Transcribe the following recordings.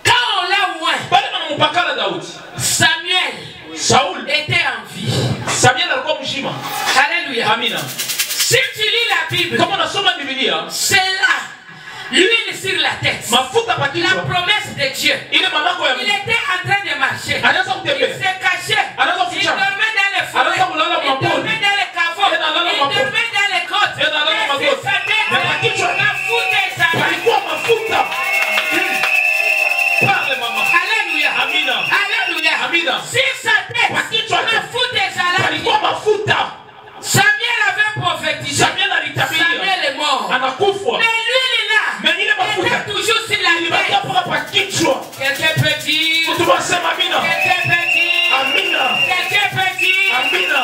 Quand on l'a oint, Samuel était en vie. Alléluia. Amina. Si tu lis la Bible, c'est là, l'huile sur la tête, la promesse de Dieu. Il était en train de marcher. Il s'est caché. Il dormait dans les forêts. Il dormait dans les caveaux. Il dormait dans les côtes. Et sur sa tête, la foudre est salée. Alléluia. Alléluia. Sur sa tête, la foudre est salée. Samuel avait prophétisé. Samuel est mort. Mais lui, là, il était toujours sur la tête. Quelqu'un peut dire. Quelqu'un peut dire. Quelqu'un peut dire.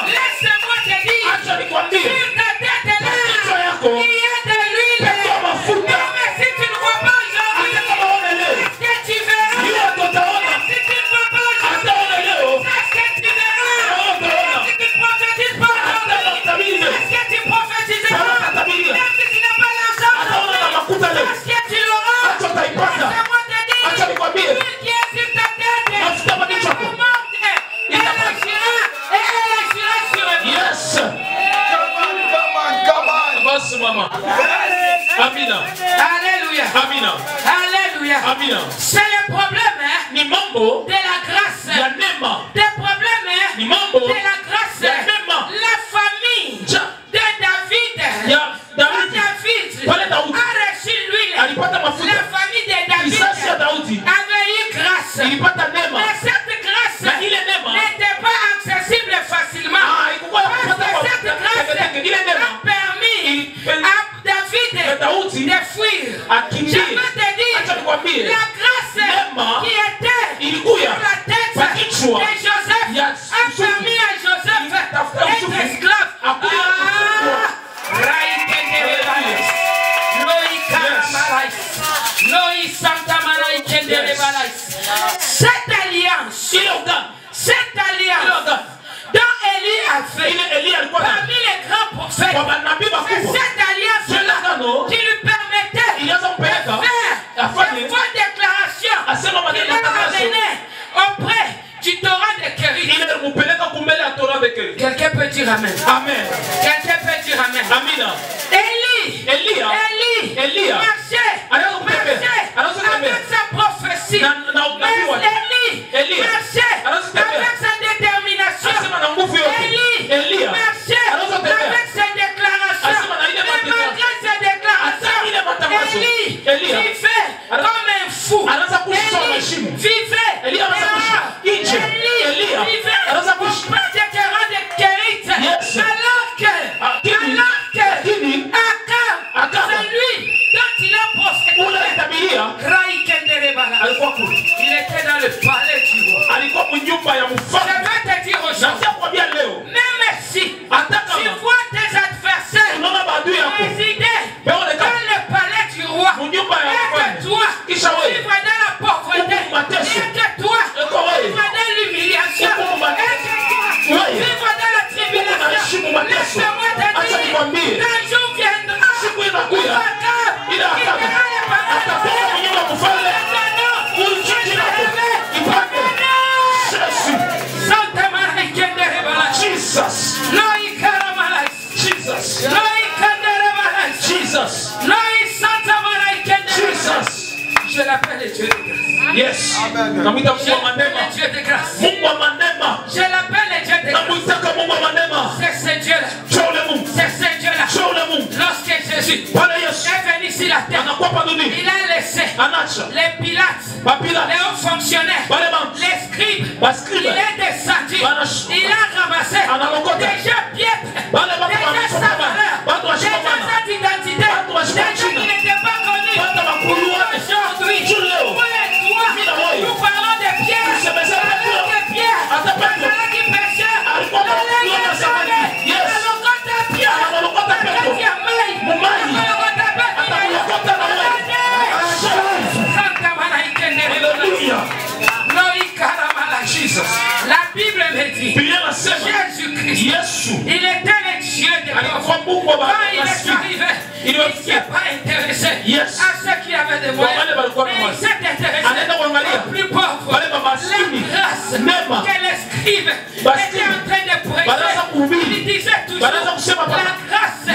Laisse-moi te dire. Sur ta tête là, il y a de l'huile. Mais si tu ne vois pas aujourd'hui, est-ce que tu verras? Si tu ne vois pas aujourd'hui, est-ce que tu verras? Si tu ne prophétises pas aujourd'hui, est-ce que tu prophétiseras? Même si tu n'as pas l'argent aujourd'hui, est-ce que tu l'auras? Laisse-moi te dire. L'huile qui est sur ta tête, elle monte, elle agira sur eux. Yes. Amina. Alléluia. Amina. Alléluia. Amina. C'est le problème Ni mambo. de la grâce. Ya nema. Des problèmes Ni mambo. de la grâce. Ya nema. La famille de David. Ya David. Pale A Daudi. reçu l'huile. Alipata mafuta. La famille de David Kisasi ya Daudi. avait eu grâce. Ilipata nema. Mais cette grâce Na ile nema. n'était pas accessible facilement. Ilikuwa Parce que cette grâce ile nema. a permis à David de fuir. Akimbie. Je veux te Acha dire, nikwambie. la grâce Nema qui était ilikuya sur la tête kwa kichwa de Joseph ya a permis à Joseph d'être esclave. Cette alliance dont Élie a fait parmi les grands prophètes, c'est cette alliance-là qui lui permettait de faire des bonnes déclarations. Il l'a ramené auprès du torrent de Kéry. Quelqu'un peut dire Amen. Amen. Quelqu'un peut dire Amen. Amina. Élie marchait avec sa prophétie. Mais Élie marchait avec sa détermination. Élie marchait avec ses déclarations. Mais malgré ses déclarations, Élie vivait comme un fou. Élie vivait dehors. Élie vivait auprès des terrains de Kérit. Alors que Akab, c'est lui dont il a prophétisé. Il était dans le palais du roi. Je vais te dire aujourd'hui, même si tu vois tes adversaires résider dans le palais du roi, et que toi, vivre dans la pauvreté, et que toi, vivre dans l'humiliation, et que toi, vivre dans la tribulation, laisse-moi te dire, un jour viendra où Akab quittera les palais de roi. Je l'appelle le Dieu de grâce. Yes. Je l'appelle le Dieu de grâce. Je l'appelle le Dieu de grâce. C'est ce Dieu-là. C'est ce Dieu-là. Lorsque Jésus est venu sur la terre, il a laissé les pilates, les hauts fonctionnaires, les scribes. Il est descendu. Il a ramassé déjà piètre, déjà sa valeur, déjà sa identité, déjà qu'il n'était pas connu. Aujourd'hui, nous parlons de Pierre. Pierre qui péchait. La Bible me dit, Jésus-Christ, il était le Dieu de Dieu. Quand il est arrivé, il ne s'est pas intéressé à ceux qui avaient des moyens, mais scribes étaient en train de prêcher, il disait toujours la grâce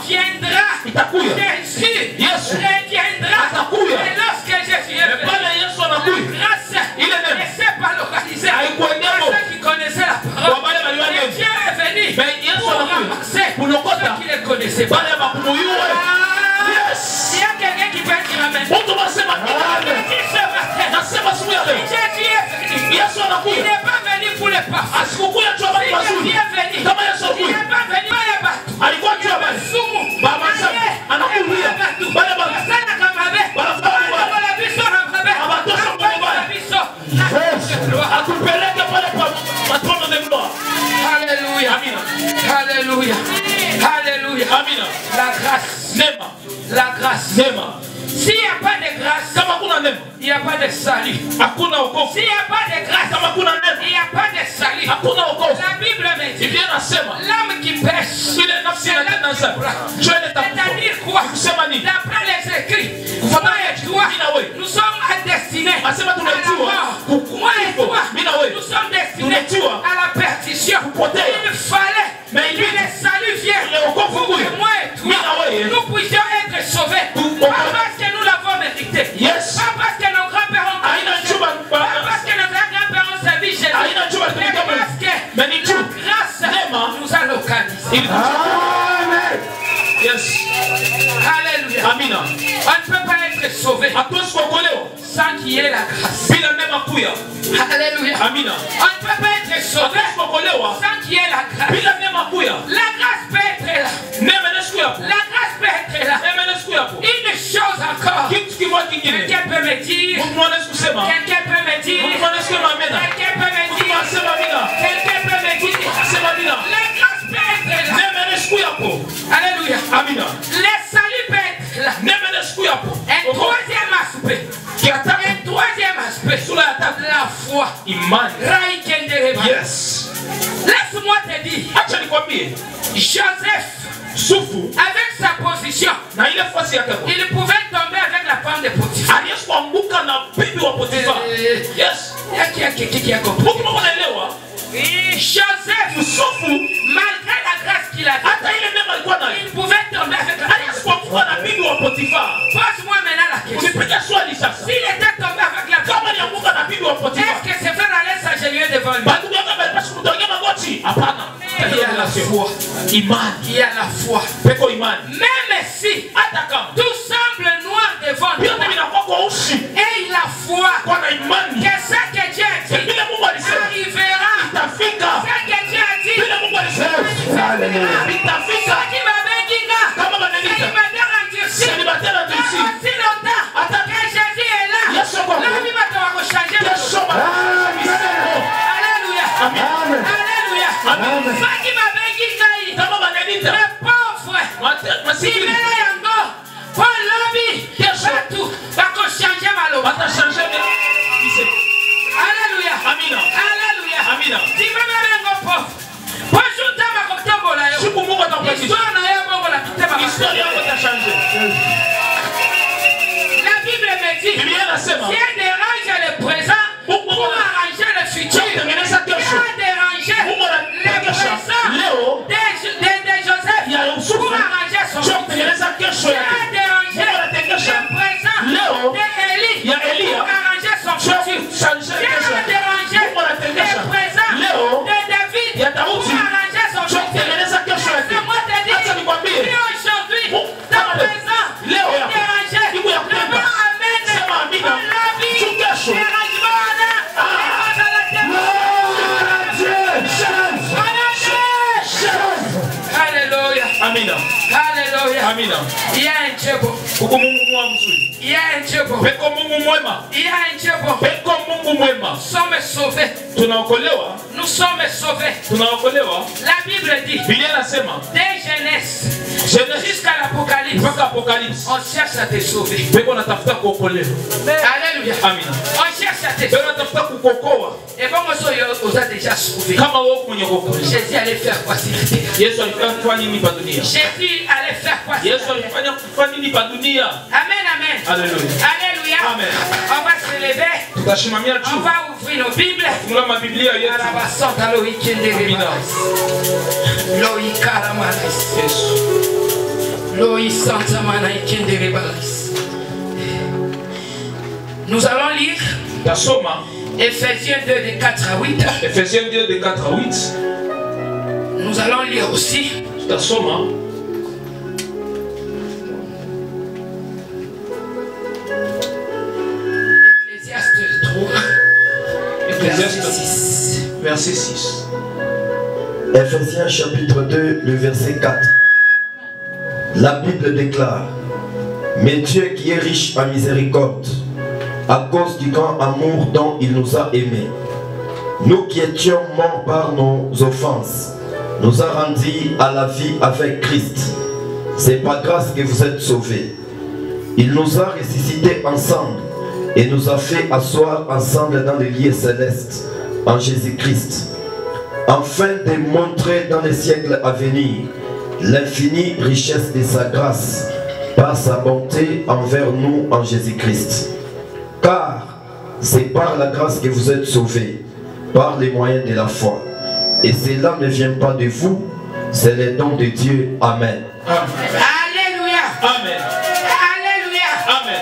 viendra, Jésus reviendra. Et lorsque Jésus est venu, la grâce ne s'est pas localisée. Pour ceux qui connaissaient la parole, Dieu est venu pour ramasser ceux qui ne connaissaient pas. Il y a quelqu'un qui peut dire Amen. Il n'est pas venu pour les parfaits. Il est venu. Il n'est pas venu pour les bateaux. Alléluia. Alléluia. Alléluia. La grâce. La grâce. S'il n'y a pas de grâce, il n'y a pas de salut. S'il n'y a pas de grâce, il n'y a pas de salut. La Bible me dit l'âme qui pêche, c'est-à-dire quoi? D'après les écrits, moi et toi, nous sommes destinés à la mort. Moi et toi, nous sommes destinés à la perdition. Il fallait que le salut vienne pour que moi et toi, nous puissions être sauvés. Pas parce que nous l'avons mérité. Pas parce que nos grands-pères ont mérité. Pas parce que nos grands-pères ont servi Jésus. Mais parce que la grâce nous a localisés. Amen. Yes. Alléluia. Amina. On ne peut pas être sauvé sans qu'il y ait la grâce. Alléluia. Amina. On ne peut pas être sauvé sans qu'il y ait la grâce. La grâce peut être là. La grâce peut être là. Une chose encore. Quelqu'un peut me dire. Quelqu'un peut me dire. Quelqu'un peut me dire. Quelqu'un peut me dire. La grâce peut être là. Alléluia. Amina. Le salut peut être là. Un troisième aspect. Un troisième aspect. La foi. Yes. Laisse-moi te dire. Joseph, avec sa position, il pouvait tomber avec la femme de Potiphar. Yes. Qui a compris? Joseph, malgré la grâce qu'il a, il pouvait tomber avec la femme de Potiphar. Pose-moi maintenant la question. S'il était tombé avec la femme de Potiphar, est-ce que ses frères allaient s'agenouiller devant lui? Il y a la foi. Il y a la foi. Même si tout semble noir devant lui, et la foi que ce que Dieu a dit arrivera. Ce que Dieu a dit arrivera. Ce qui m'avait dit célibataire endurci. Aussi longtemps que Jésus est là, l'homme va devoir changer. Alléluia. Alléluia. Ce qui m'avait dit le pauvre, si il est là encore, pour l'homme, tout va changer ma loi. Alléluia. Alléluia. Si vous m'avez un pauvre, bonjour ma coton. L'histoire n'a pas bongo la Bible me dit, Dieu dérange le présent pour arranger le futur. Dieu a dérangé le présent de Joseph pour arranger son futur. Dieu a dérangé le présent d'Élie pour arranger son futur. Dieu a dérangé le présent de David pour arranger son futur. Laisse-moi te dire, si aujourd'hui, ta présent est dérangé, le bon amène dans la vie, dérangement dans la terre. Alléluia. Amina. Alléluia. Amina. Il y a un Dieu bon. Il y a un Dieu bon. Il y a un Dieu bon. Nous sommes sauvés. Nous sommes sauvés. La Bible dit, dès Genèse jusqu'à l'Apocalypse, on cherche à te sauver. Alléluia. On cherche à te sauver. Et bon, on a déjà sauvé. Jésus allait faire quoi s'il était? Jésus allait faire quoi s'il était? Amen, amen. Alléluia. Alléluia. Amen. On va se lever. On va ouvrir nos Bibles. Nous allons lire Ephésiens 2 de 4 à 8. Ephésiens 2 de 4 à 8. Nous allons lire aussi Ecclésiaste 3, verset 6. Ephésiens chapitre 2, le verset 4. La Bible déclare: mais Dieu qui est riche en miséricorde, à cause du grand amour dont il nous a aimés, nous qui étions morts par nos offenses, nous a rendus à la vie avec Christ. C'est par grâce que vous êtes sauvés. Il nous a ressuscités ensemble et nous a fait asseoir ensemble dans les lieux célestes en Jésus-Christ, afin de montrer dans les siècles à venir l'infinie richesse de sa grâce par sa bonté envers nous en Jésus-Christ. Car c'est par la grâce que vous êtes sauvés, par les moyens de la foi. Et cela ne vient pas de vous, c'est le don de Dieu. Amen. Alléluia. Amen. Alléluia. Amen.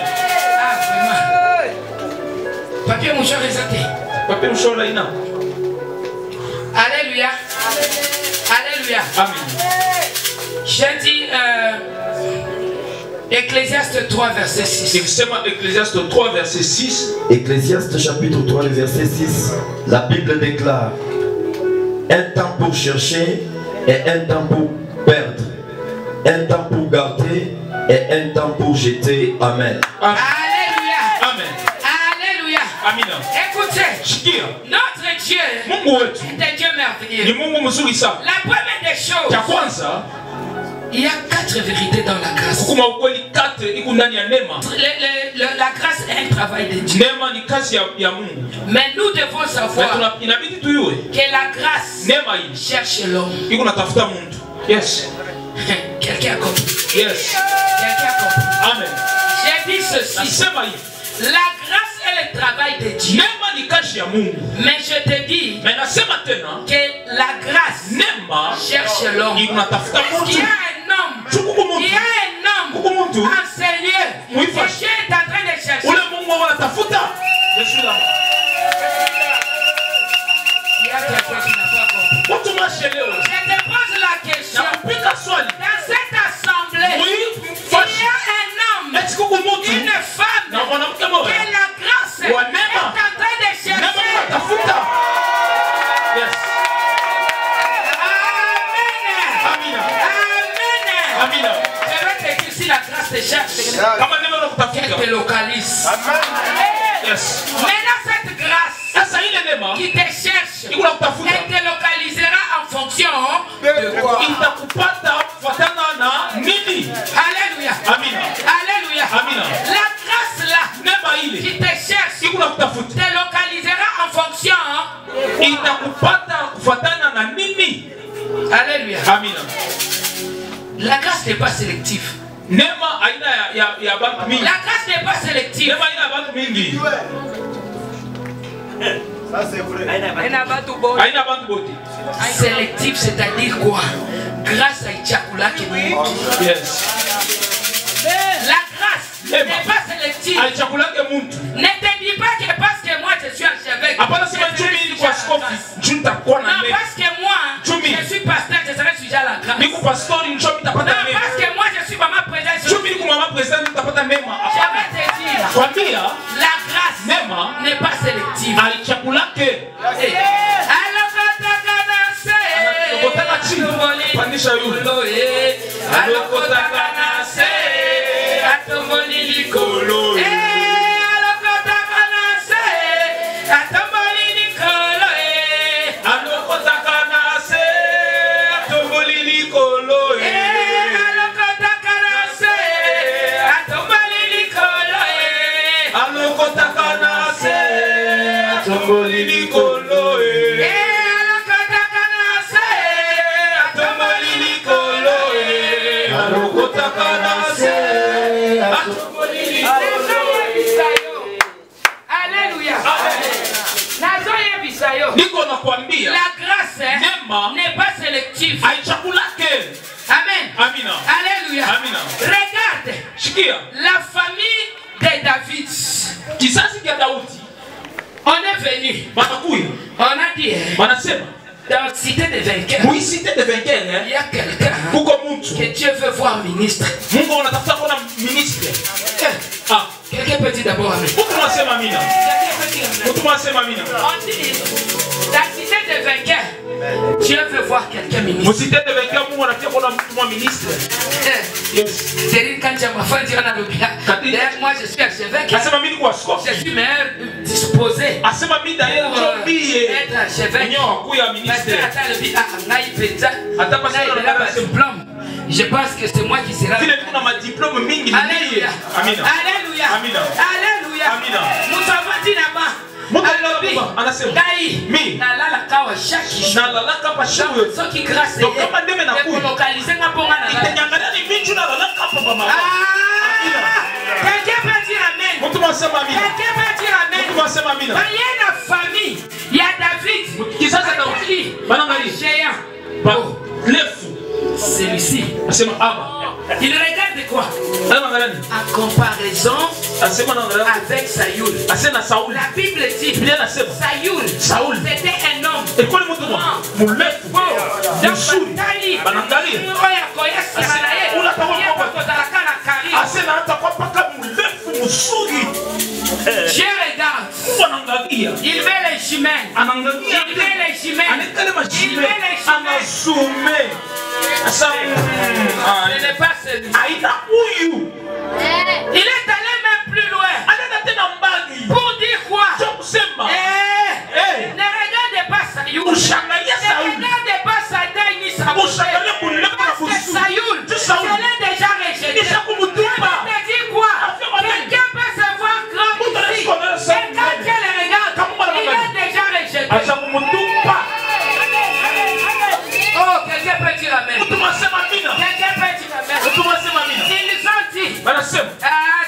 Papier mouchard réseauté. Papier mouchard là, ina. Alléluia. Alléluia. Amen. J'ai dit Ecclésiaste 3 verset 6. Ecclésiaste 3 verset 6. Ecclésiaste chapitre 3 verset 6. La Bible déclare: un temps pour chercher et un temps pour perdre, un temps pour garder et un temps pour jeter. Amen. Alléluia. Amen. Alléluia. Amen. Écoutez, notre Dieu est un Dieu merveilleux. La première des choses, il y a 4 vérités dans la grâce. La grâce est un travail de Dieu. Mais nous devons savoir que la grâce cherche l'homme. Yes. Quelqu'un a compris. Yes. Quelqu'un a compris. Amen. J'ai dit ceci. La grâce est le travail de Dieu. Mais je te dis que la grâce cherche l'homme. Il y a un homme enseigné. Et Dieu est en train de chercher. Je suis là. Il y a quelqu'un qui n'a pas compris. Je te pose la question. Dans cette assemblée, il y a un homme, une femme, que la grâce est en train de chercher. Yes. Amen. Amen. Amen. Je vais te dire si la grâce te cherche. Qu'elle te localise. Yes. Maintenant cette grâce qui te cherche, elle te localisera en fonction de quoi? Alléluia. Alléluia. La grâce là qui te cherche te localisera en fonction. Alléluia. La grâce n'est pas sélective. La grâce n'est pas sélective. Ça c'est vrai. Sélectif, c'est-à-dire quoi? Grâce à Ichakula qui nous. Yes. La grâce n'est pas sélective. Ne te dis pas que parce que moi je suis archevêque. Non, parce que moi je suis pasteur, je serai sujet à la grâce. Non, parce que moi je suis maman présidente. Je vais te dire, la grâce n'est pas sélective. Alléluia. La grâce n'est pas sélective. Amen. Amina. Alléluia. Amina. Regarde. La famille de David. On est venu. On a dit. Dans la cité des vainqueurs. Oui, cité des vainqueurs. Il y a quelqu'un que Dieu veut voir ministre. Quelqu'un peut dire d'abord Amen. On dit la cité des vainqueurs. Dieu veut voir quelqu'un ministre. C'est quand tu as ma femme dire d'ailleurs moi je suis archevêque. Je suis meilleur disposé pour être archevêque. Je pense que c'est moi qui sera. Alléluia. Alléluia. Alléluia. Alléluia. Nous avons dit là-bas. Quelqu'un peut dire Amen. Quelqu'un peut dire Amen. Il y a la famille. Il y a David. Géant. Celui-ci. Il regarde quoi? En comparaison avec Saül. La Bible dit Saül c'était un homme. Dieu regarde. Il met les chemins. Il met les chemins. Il met les chemins. Ce n'est pas celui. Il est allé même plus loin. Pour dire quoi? Ne regardez pas Saül. Ne regardez pas Sadaï ni Sabousé. Parce que Saül, je l'ai déjà rejeté. Ça veut dire quoi? Quelqu'un peut se voir grand ici. Et quand Dieu le regarde, il est déjà rejeté. Oh, quelqu'un peut dire Amen. Quelqu'un peut dire Amen. Ils ont dit,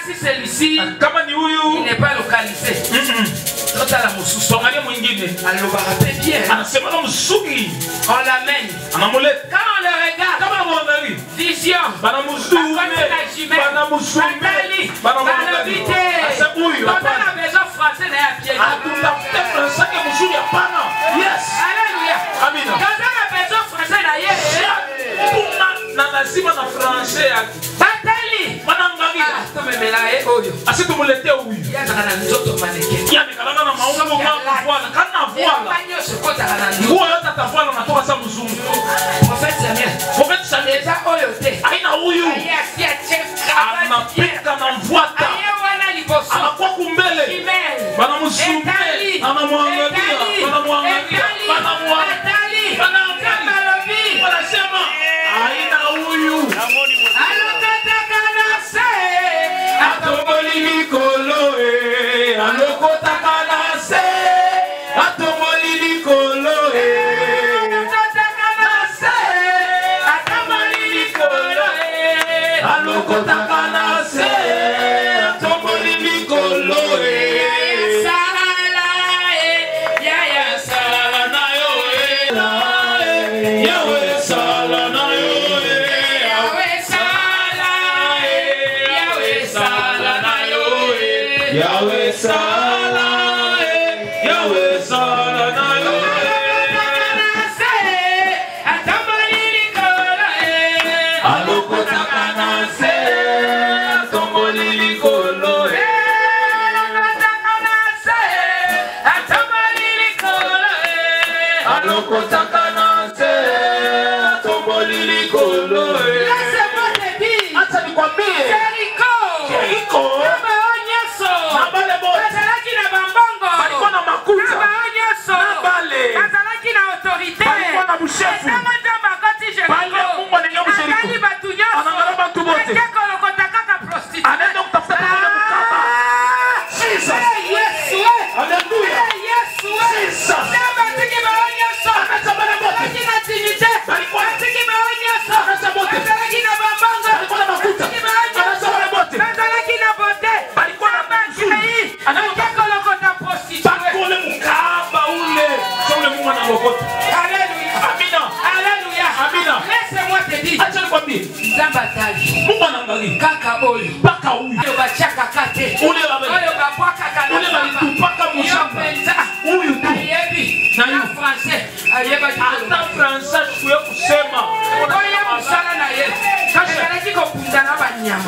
si celui-ci il n'est pas localisé, quand à la Moussou, on le rappelle bien. On l'amène. Quand on le regarde, vision, Mungu anaangalia. Paka huyu. Ule walitupaka mshamba. Huyu tu. Na yu français. Hata français tuwe kusema.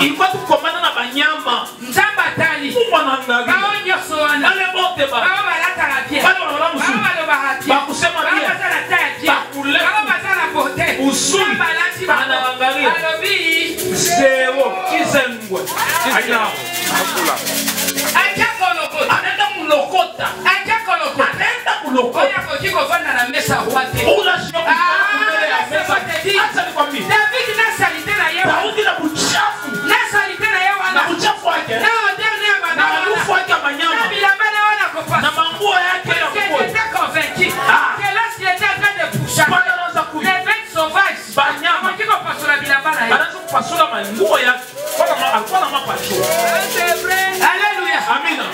Ilikuwa tukomana na banyama. Mungu anaangalia. Wale bote ba. Wale wala mzuri. Bakusema bia. Bakule. Usuri. Anaangalia. Zero. Kizengwe. Aina. Anaenda kulokota. Anaenda kulokota. Ula shio kumele ya mesa. Acha nikwambie. Daudi na buchafu. Na buchafu wake. Na harufu wake ya manyama. Na manguo yake ya kuwa. Banyama. Anaanza kupasula manguo yake. Alikuwa na mapasula. Haleluya. Amina.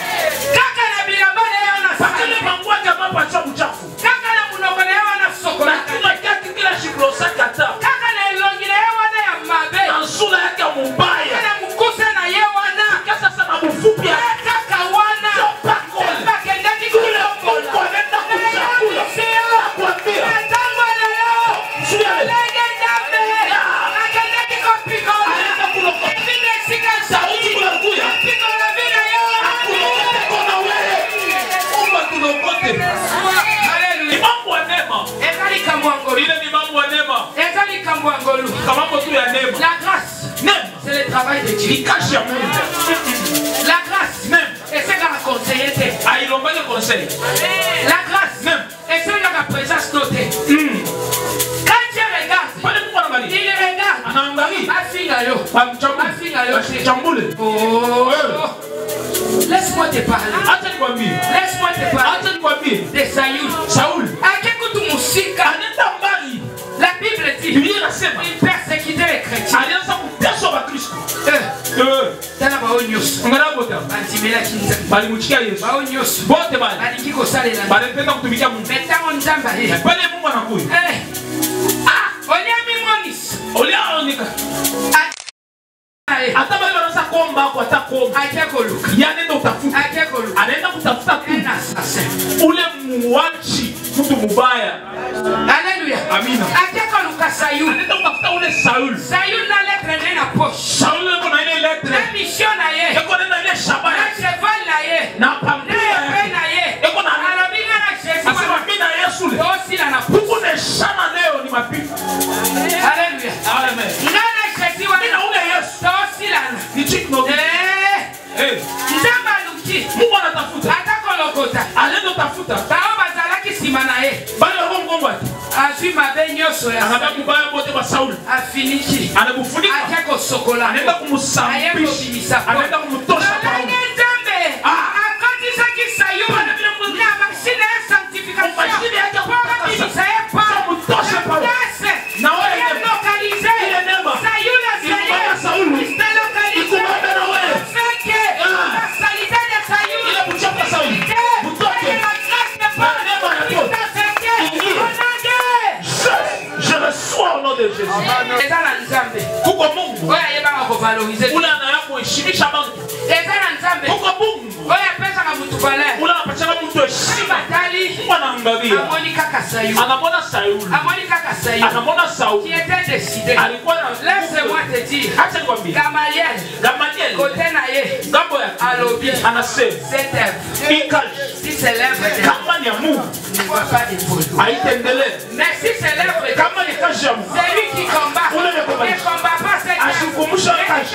Pakile manguo yake mapasula buchafu. Na kila shiklosa kata. Na sula yake mubaya. Kasa sana mufupi ya c'est le travail de Dieu. La grâce même, et c'est dans la conseillère. La grâce même, et c'est dans la présence notée. Quand Dieu regarde, il regarde. Oh, laisse-moi te parler. Laisse-moi te parler de Saül. La Bible dit il persécutait les chrétiens. Alléluia. Amina. Saül. Saül n'a lettre dans la poche. Saül n'a une lettre. La mission n'a yé. Et qu'on a une Shabbat. La cheval n'a yé. N'a pas de et qu'on a la vie dans la cheval. Aussi la nappe. Beaucoup de chama leo ni mapifu. Alléluia. Amen. Nana cheval. Ina ule Yesu. Aussi la. Ni chikno. Nzamba luki. Mungu anatafuta. Atakolokota. Alendo tafuta. Bao bazalaki simana ye. Bale wongo ngwati. Azui mabe nyoso ya. Anataka kubaya bote wa Sauli. Afiniki. Anabufunika. Akako sokola. Anaenda kumsambisha. Anaenda kumtosha Paulo. Nzambe. Akatisa kisayu. Na mashine ya sanctification. Mashine yake kutakasa. Kumtosha Paulo. Na wewe ni localisé. Ile nema. Saül. Ist localisé. Na wewe. Feke. La salité de Saül. Ile buchapa Sauli. Butoke. Je reçois au nom de Jésus. Kuko Mungu. Ule anayakuheshimisha Mungu. Kuko Mungu. Ule anapachana mtu heshima. Mungu anaangalia. Anamwona Sauli. Anamwona Sauli. Alikuwa na laisse-moi te dire. Acha nikwambie. Gamaliel. Côté naye. Gambo ya alobi. Anasema. Cette œuvre. Ikaje. Si c'est l'œuvre de kama ni ya Mungu. Ne voit pas des photos. Haitendelee. Mais si c'est l'œuvre de kama ni kazi ya Mungu. c'est lui qui combat. Ule ne combat pas cette œuvre. Asikumusha kazi.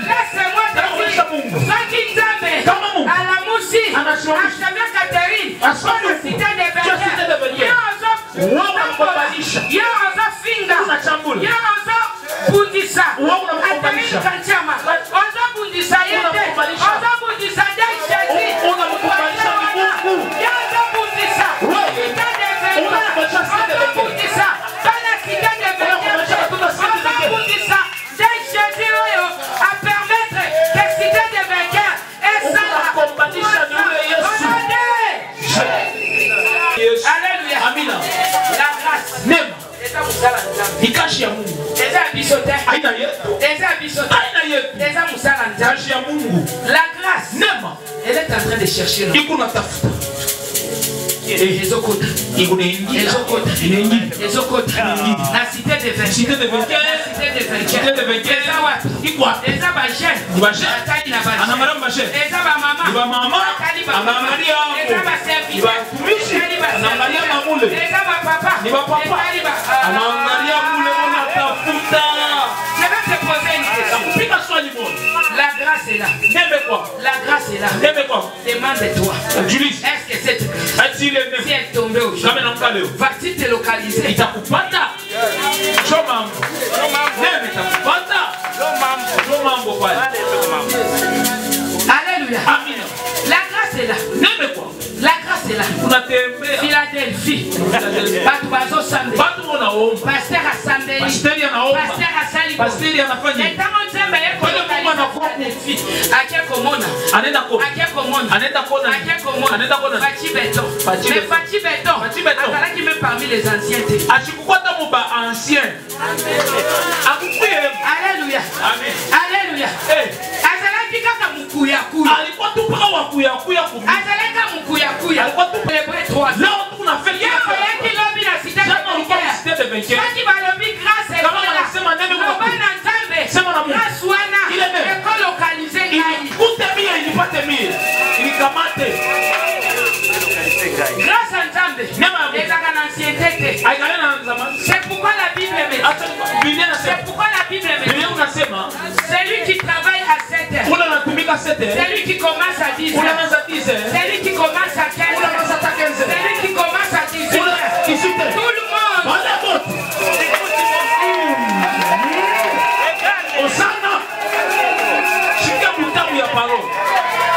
Laisse-moi te dire. Soki Nzambe. Kama Mungu. Alamusi. Anasimamisha. Achavia Catherine. Asante Cité de Vernier. Yozo finga. Yozo bundisa. Catherine Kanchama. Ozo bundisa yete. Ozo bundisa Daishezi. Yozo bundisa. Cité de Vernier. Ozo bundisa. Bana Cité de Vernier. Ozo bundisa. Daishezi oyo a permettre que Cité de Vernier et ça Alléluia. Amina. La grâce. Même. Ikashi ya Mungu. bisote. Aina yetu. Eza bisote. Aina yetu. Eza musala nzambe. Kazi ya Mungu. La grâce. Nema. Elle est en train de chercher là. Iko natafuta. Ezokota. Iko naingia. Ezokota. Inaingia. Ezokota. Na cité de vainqueurs. Cité de vainqueurs. Cité de vainqueurs. Cité de vainqueurs. Eza wapi? Iko wapi? Eza ba jeune. Ni ba jeune. Atali na ba jeune. Ana madame ba jeune. Eza ba mama. Ni ba mama. Atali ba Ana Maria. Eza ba service. Ni ba tumishi. Ana Maria mamule. Eza ba papa. Ni ba papa. Atali ba. Ana Maria mule ona tafuta. Je vais te poser une question. Pika swali moja. La grâce est là. Neme kwa. La grâce est là. Neme kwa. Demande-toi. Julius. Est-ce que cette grâce, Ati ile si neme. elle tombait aujourd'hui, Kama namka leo. va-t-il te localiser? Itakupata. Choma. Neme itakupata. Choma mbo pale. Alléluia. Amina. La grâce est là. Neme kwa. La grâce est là. Unatembea. Philadelphie. Batu bazo sambe. Watu wanaomba. Pasteur assemblée. Pasteri anaomba. Pasteur asali. Pasteri anafanya. Ntango nzambe yeko Philadelphie. Akekomona. Anaenda kona. Akekomona. Anaenda kona. Akekomona. Anaenda kona. Fachi Beton. Fachi Mais Beton. Fachi Beton. Fachi Beton. Azalaki même parmi les anciens. Ashikukwata muba ancien. Akukuye. Alléluia. Amen. Alléluia. Azalaki kaka mukuyakuya. Alikuwa tu paka wakuyakuya kumbi. Azalaka mukuyakuya. Alikuwa tu célébrer 3 ans. Leo tunafanya Yaki lobi na cité de vainqueurs. cité de vainqueurs. Saki balobi grâce Kama wanasema neno kwa Loba na nzambe. Sema na Mungu. Grâce wana. Ile neno. Eko localize ngai. Ilikute mia ilipate mia. Ilikamate. Grâce à nzambe. Nema ya Mungu. Ezaka na ancienneté. Aikale na zamani. C'est pourquoi la Bible me dit. Acha Biblia C'est inasema. pourquoi la Bible me Biblia dit. unasema Celui qui travaille à 7 heures. ule anatumika 7 heures. Celui qui commence à 10 Ule heures. anaanza 10 heures. Celui qui commence à 15 Ule anaanza heures. 15 heures. Celui qui commence à 18 Ule heures. 18 heures. Tout le monde. Wale wote. Osana. Shika mtamu ya parole.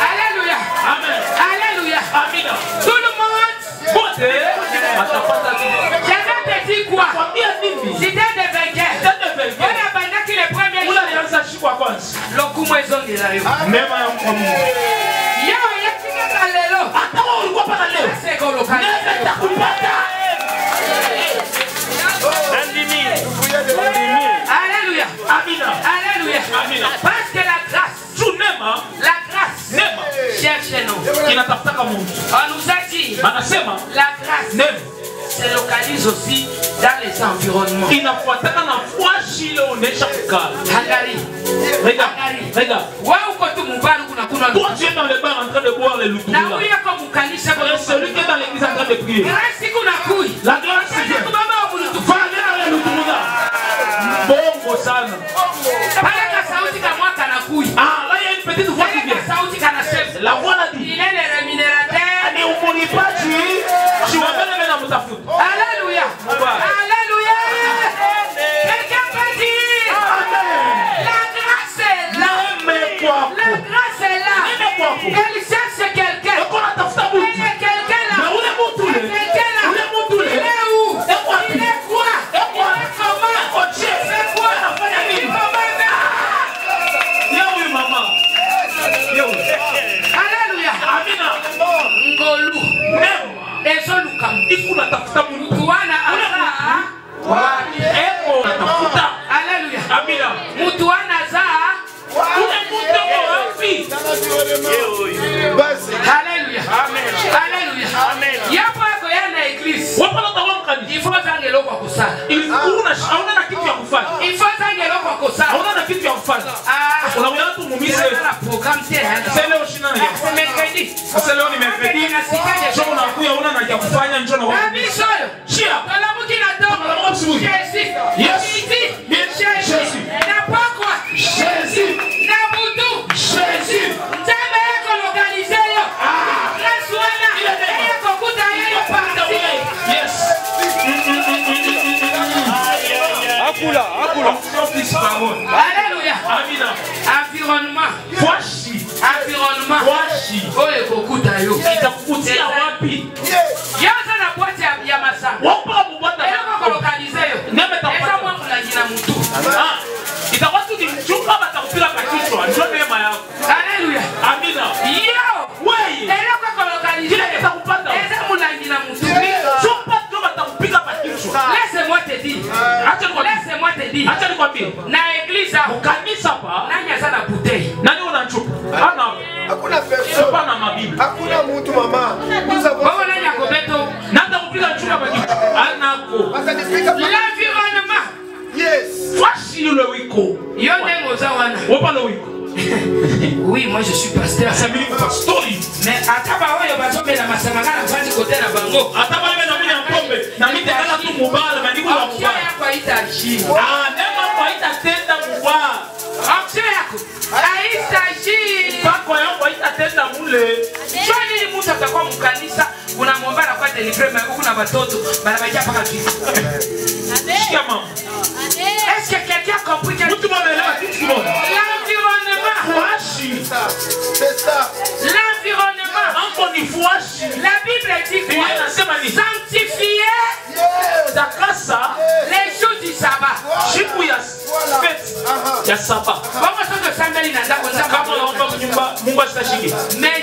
Alléluia. Amen. Alléluia. Amina. Tout le monde. Wote watapata kitu. Je vais te dire quoi? Kwambia nini? Cité de vainqueurs. Tende vainqueur. On a bandaki les premiers Ule jours. alianza shikwa kwanza. Lokumu ezongela yo. Mema ya kwa Mungu. Yo yachika kalelo. Hata wewe ulikuwa pala leo. Seko lokali. Nenda takupata. Alléluia. Amina. Alléluia. Amina. Parce que la grâce. Tu nema. La grâce. Nema. Cherchez-nous. Inatafutaka Mungu. On nous a dit. Anasema La grâce nema se localise aussi dans les environnements. inafuatana na fwashi ile unaisha kukaa. Angalia. Regarde. Wewe uko tu mubali kuna Toi tu es dans le bar en train de boire les na lutumula. huyu yako mkanisa kwa Et celui qui est dans l'église en train de prier. grâce kuna kui. La grâce c'est Dieu. Baba wa Fanya les lutumula. Bongo sana. pale ka sauti ka mwaka na kui. Ah, là il y a une petite voix qui Pale ka vient. sauti kana sema. La voix l'a dit. Il est le rémunérateur. Ni umuripaji. Tu vas bien même dans mtafuta. Alléluia. Alléluia. Quelqu'un peut dire. La grâce est là. La grâce est là. Elle cherche quelqu'un. Il y a quelqu'un là. Il y a quelqu'un là. Il est où? Il est quoi? Il est comment? C'est quoi? Il est comment? Alléluia. Ngolu. Ezoluka. Mutuana azaa. Alléluia. Mutuana azaa. Alléluia. Alléluia. Yapo yako yana église. Il faut zangelo kwa kusala. Il faut zangelo kwa kusala. La programme tena. C'est mercredi. Alléluia. Environnement. Environnement. Oye kokuta yo. Itakukutia wapi? Yaza na boîte ya masanga. Wapa mubanda Eko kolokalize yo. Neme tapata. Esa mwa kulajina mutu. Itakuwa tu ni mchunga batakupira kakichwa. Ndio neema yako. Alléluia. Amina. Yo. Wewe. Eko kolokalize. Kile kitakupata. Esa mulajina mutu. Chumba tu batakupiga kakichwa. Laisse-moi te dire. Acha nikwambie. Laisse-moi te dire. Acha nikwambie. C'est pas dans ma Bible. Hakuna mtu mama. Nous avons l'environnement. Yes. Voici le wiko. Wopa le wiko. Oui, moi je suis pasteur. Mais à Tabawa, il la Massamaka, la famille côté la Bango. À Tabawa, il y a un pompe. N'a mis des gars tout mobile, mais il y a pas eu d'agir. Ah, même pas eu ta tête à mouvoir. Aïsagir. Pas quoi, il y a ta tête à mouler. Johnny Moussa, t'as quoi mon canissa? Kuna mwamba na kwa délivrer mais kuna batoto bana bakia paka tu. Est-ce que quelqu'un a compris que l'environnement? C'est ça. L'environnement. La Bible dit quoi? Sanctifier les jours du sabbat. Il y a sabbat. Mais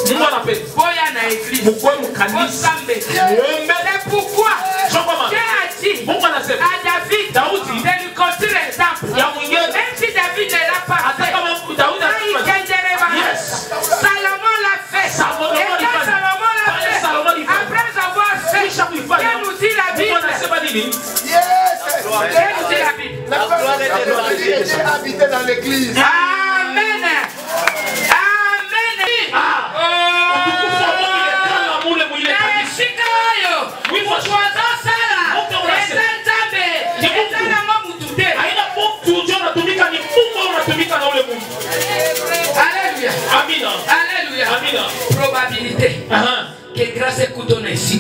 Mungu anapenda. Boya na église. Mungu mkanisa. C'est pourquoi Dieu a dit à David de lui construire un temple. Même si David ne l'a pas fait, Salomon l'a fait. Et quand Salomon l'a fait, après avoir fait, Dieu nous dit la Bible. Dieu nous dit la Bible. La gloire de Dieu est habitée dans l'église. Amen. Alléluia. Amina. Amina. Probabilité. Que grâce écoute on est ici.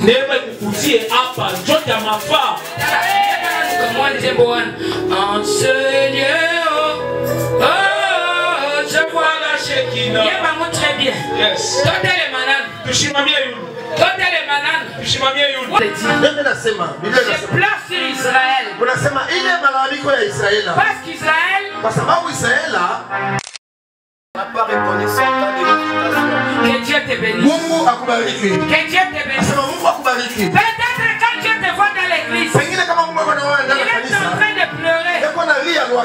Enseignez, je vois la Shekinah. Très bien. Yes. Toi les malades. Toi les malades. Je place sur Israël. Parce qu'Israël n'a pas reconnaissant ta délivrance. Que Dieu te bénisse. Que Dieu te bénisse. Peut-être quand Dieu te voit dans l'église, il est en train de pleurer.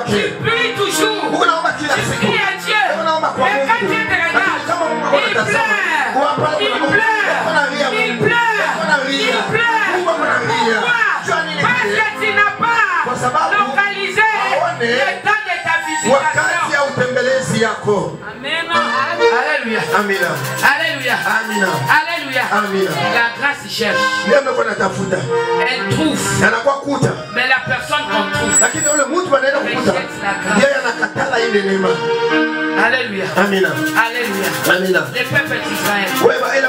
Tu pries toujours. Tu pries à Dieu. Mais quand Dieu te regarde, il pleure. Pourquoi? Parce que tu n'as pas localisé le temps de ta visitation. Amen. Alléluia. Amina. Alléluia. Amina. Alléluia. Amina. La grâce cherche. Elle trouve. Mais la personne qu'on trouve rejette la grâce. Alléluia. Amina. Alléluia. Amina. Les peuples d'Israël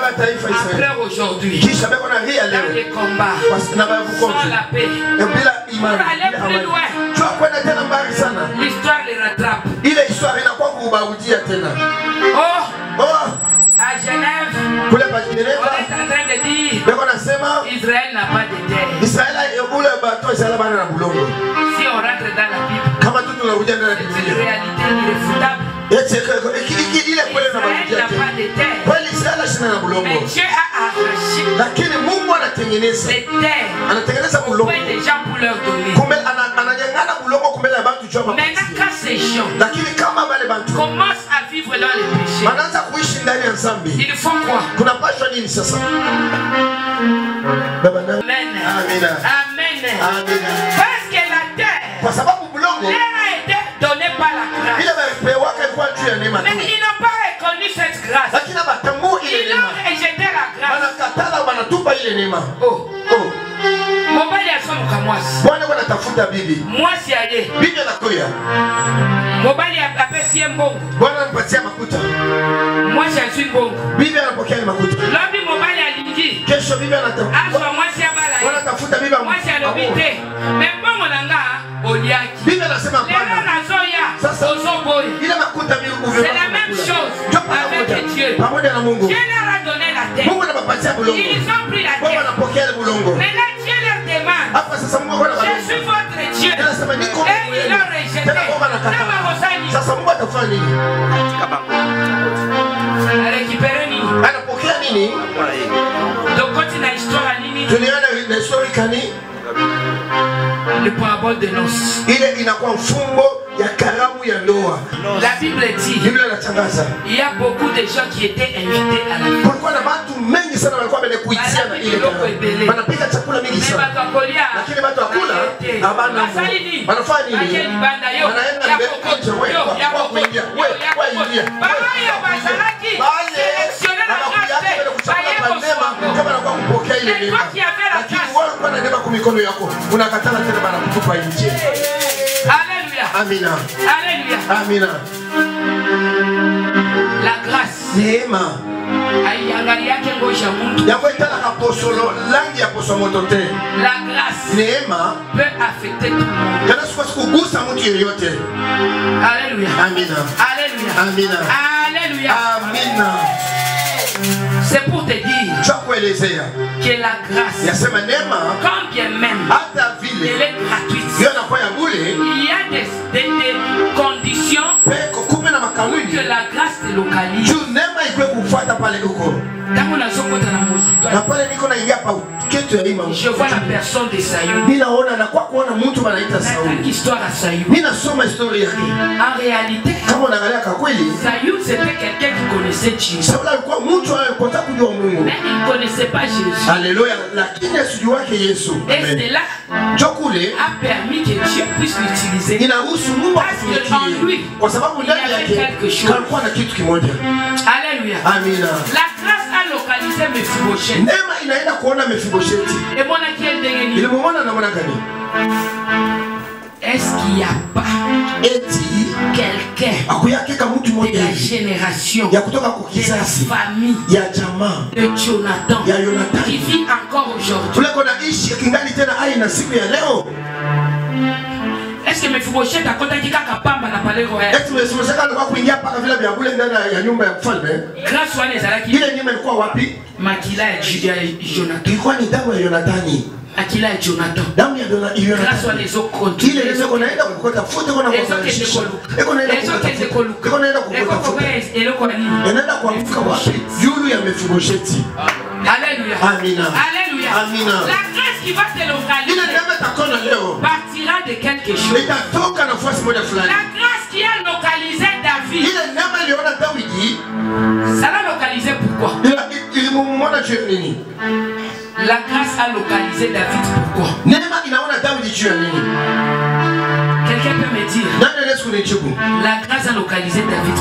après aujourd'hui dans les combats sans la paix pour aller plus loin. L'histoire les rattrape. Oh, à Genève, on est en train de dire Israël n'a pas de terre. Si on rentre dans la Bible, c'est une réalité irréfutable. Israël n'a pas de terre. Mais Dieu a arraché les terres auprès des gens pour leur donner. Maintenant, quand ces gens commencent à vivre dans les péchés, ils font quoi? Amen. Amen. Parce que la terre leur a été donnée par la grâce. Mais ils n'ont pas reconnu cette grâce. Ils ont rejeté la grâce. Oh. Mobali asomuka mwasi. Mwasi aye. Mobali apesi mbongo. Mwasi azwi mbongo. Lobi mobali alingi. Aswa mwasi abala. Mwasi alobi te. Mais mbongo nanga oliaki. Lelo nazoya ozoboya. C'est la même chose avec Dieu. Dieu leur a donné la terre. Ils ont pris la terre. Maintenant Dieu leur demande, je suis votre Dieu. Et ils l'ont rejeté. Récupérer Nini. Donc quand il a l'histoire à Nini, le parabole de noces. ya karamu ya ndoa. La Bible dit Biblia inatangaza il y a beaucoup de gens qui étaient invités à la fête. kulikuwa na watu mengi sana walikuwa wamekuitia na ile karamu. Wanapika chakula mingi sana. Lakini watu hakula habana. Wanafanya nini? Wanaenda mbele nje wewe kwa kuingia. Wewe ingia. Baya bazalaki. Sélectionner la grâce. Kama anakuwa kupokea ile neema. Lakini wewe uko na neema kwa mikono yako. Unakatala tena bana kutupa nje. Alléluia. Amina. Alléluia. Amina. La grâce. Neema. Aiangalia yake ngosha mtu. Yako itala kaposolo langi ya posomoto te. La grâce. Neema peut affecter tout le monde. Kana sikuwa kugusa mtu yeyote. Alléluia. Amina. Alléluia. Amina. Alléluia. Amina. C'est pour te dire que la grâce, quand bien même elle est gratuite, il y a des conditions pour que la grâce te localise. Je vois la personne de Sayoul. Histoire à Sayoul. En réalité, Sayoul c'était quelqu'un qui connaissait Dieu. Mais il ne connaissait pas Jésus. Alléluia. Et cela a permis que Dieu puisse l'utiliser. Parce qu'en lui, il y avait quelque chose. Alléluia. La grâce a localisé Mephibosheth. Et mon est-ce qu'il n'y a pas quelqu'un de la génération, de la famille de Jonathan qui vit encore aujourd'hui? Est-ce que Mephibosheth a contacté Kakapamba na palais royal? Grâce à les Makila et Jonathan. Akila et Jonathan. Grâce à les autres. Alléluia. Alléluia. La grâce qui va te localiser partira de quelque chose. La grâce qui a localisé David, ça l'a localisé pourquoi? La grâce a localisé David pourquoi? Quelqu'un peut me dire? La grâce a localisé David.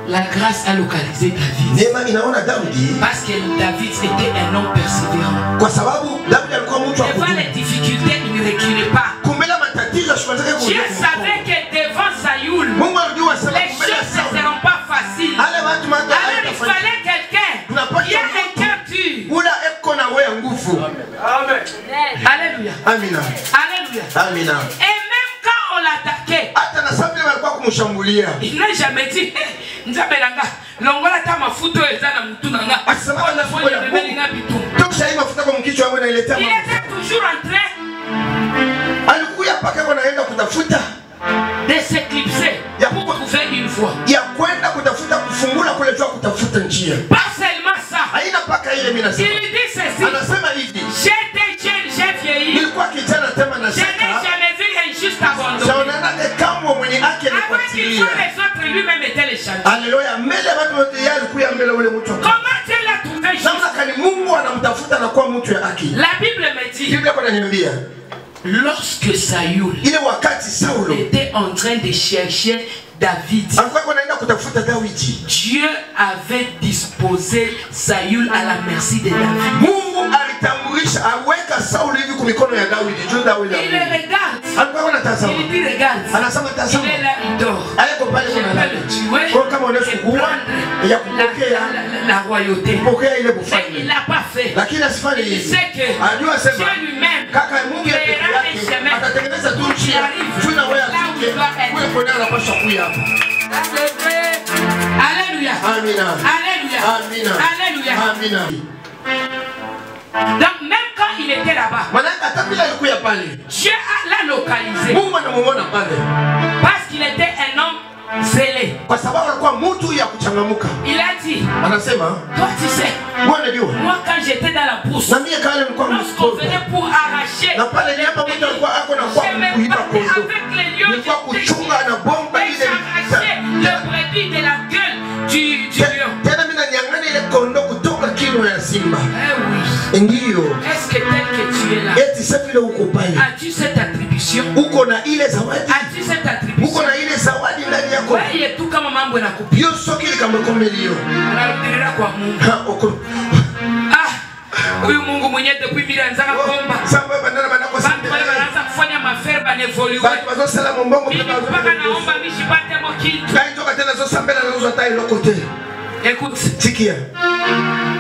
La grâce a localisé David. Parce que David était un homme persévérant. Devant les difficultés, il ne reculait pas. Dieu savait que devant Sayoul, les choses ne seront pas faciles. Alors il fallait quelqu'un qui a un cœur dur. Alléluia. Alléluia. Et même quand on l'attaquait, il n'a jamais dit longola ta mafuto ezana mtu nanga. Il était toujours en train de s'éclipser pour trouver une voie. Pas seulement ça. Il dit ceci. J'étais jeune, j'ai vieilli. Je n'ai jamais vu un juste abandonné. Avant qu'il soit les autres, lui-même était le chantier. Alléluia. Comment Dieu l'a trouvé juste? La Bible me dit, lorsque Sayoul était en train de chercher David, Dieu avait disposé Sayoul à la merci de David. Il le regarde. Il dit regarde. Il est là, il dort. Je peux le tuer et prendre la royauté. Mais il ne l'a pas fait. Il sait que Dieu lui-même créera un chemin pour qu'il arrive là où il doit être. Alléluia. Alléluia. Alléluia. Donc même quand il était là-bas, Dieu l'a localisé parce qu'il était un homme zélé. Il a dit, Anasema, toi tu sais, moi quand j'étais dans la bourse, lorsqu'on venait pour arracher, je me battais avec les lions, j'arrachais le brebis de la gueule du lion. Eh oui. Est-ce que tel que tu es là, as-tu cette attribution? As-tu cette attribution? Ouais, tout comme mambo na kupi. Huyu Mungu mwenye depuis mili anzaka komba. Bantu wale wanaanza kufanya mafere banevoluwe. Mimi mpaka naomba mishipate mokitu. Écoute, sikia.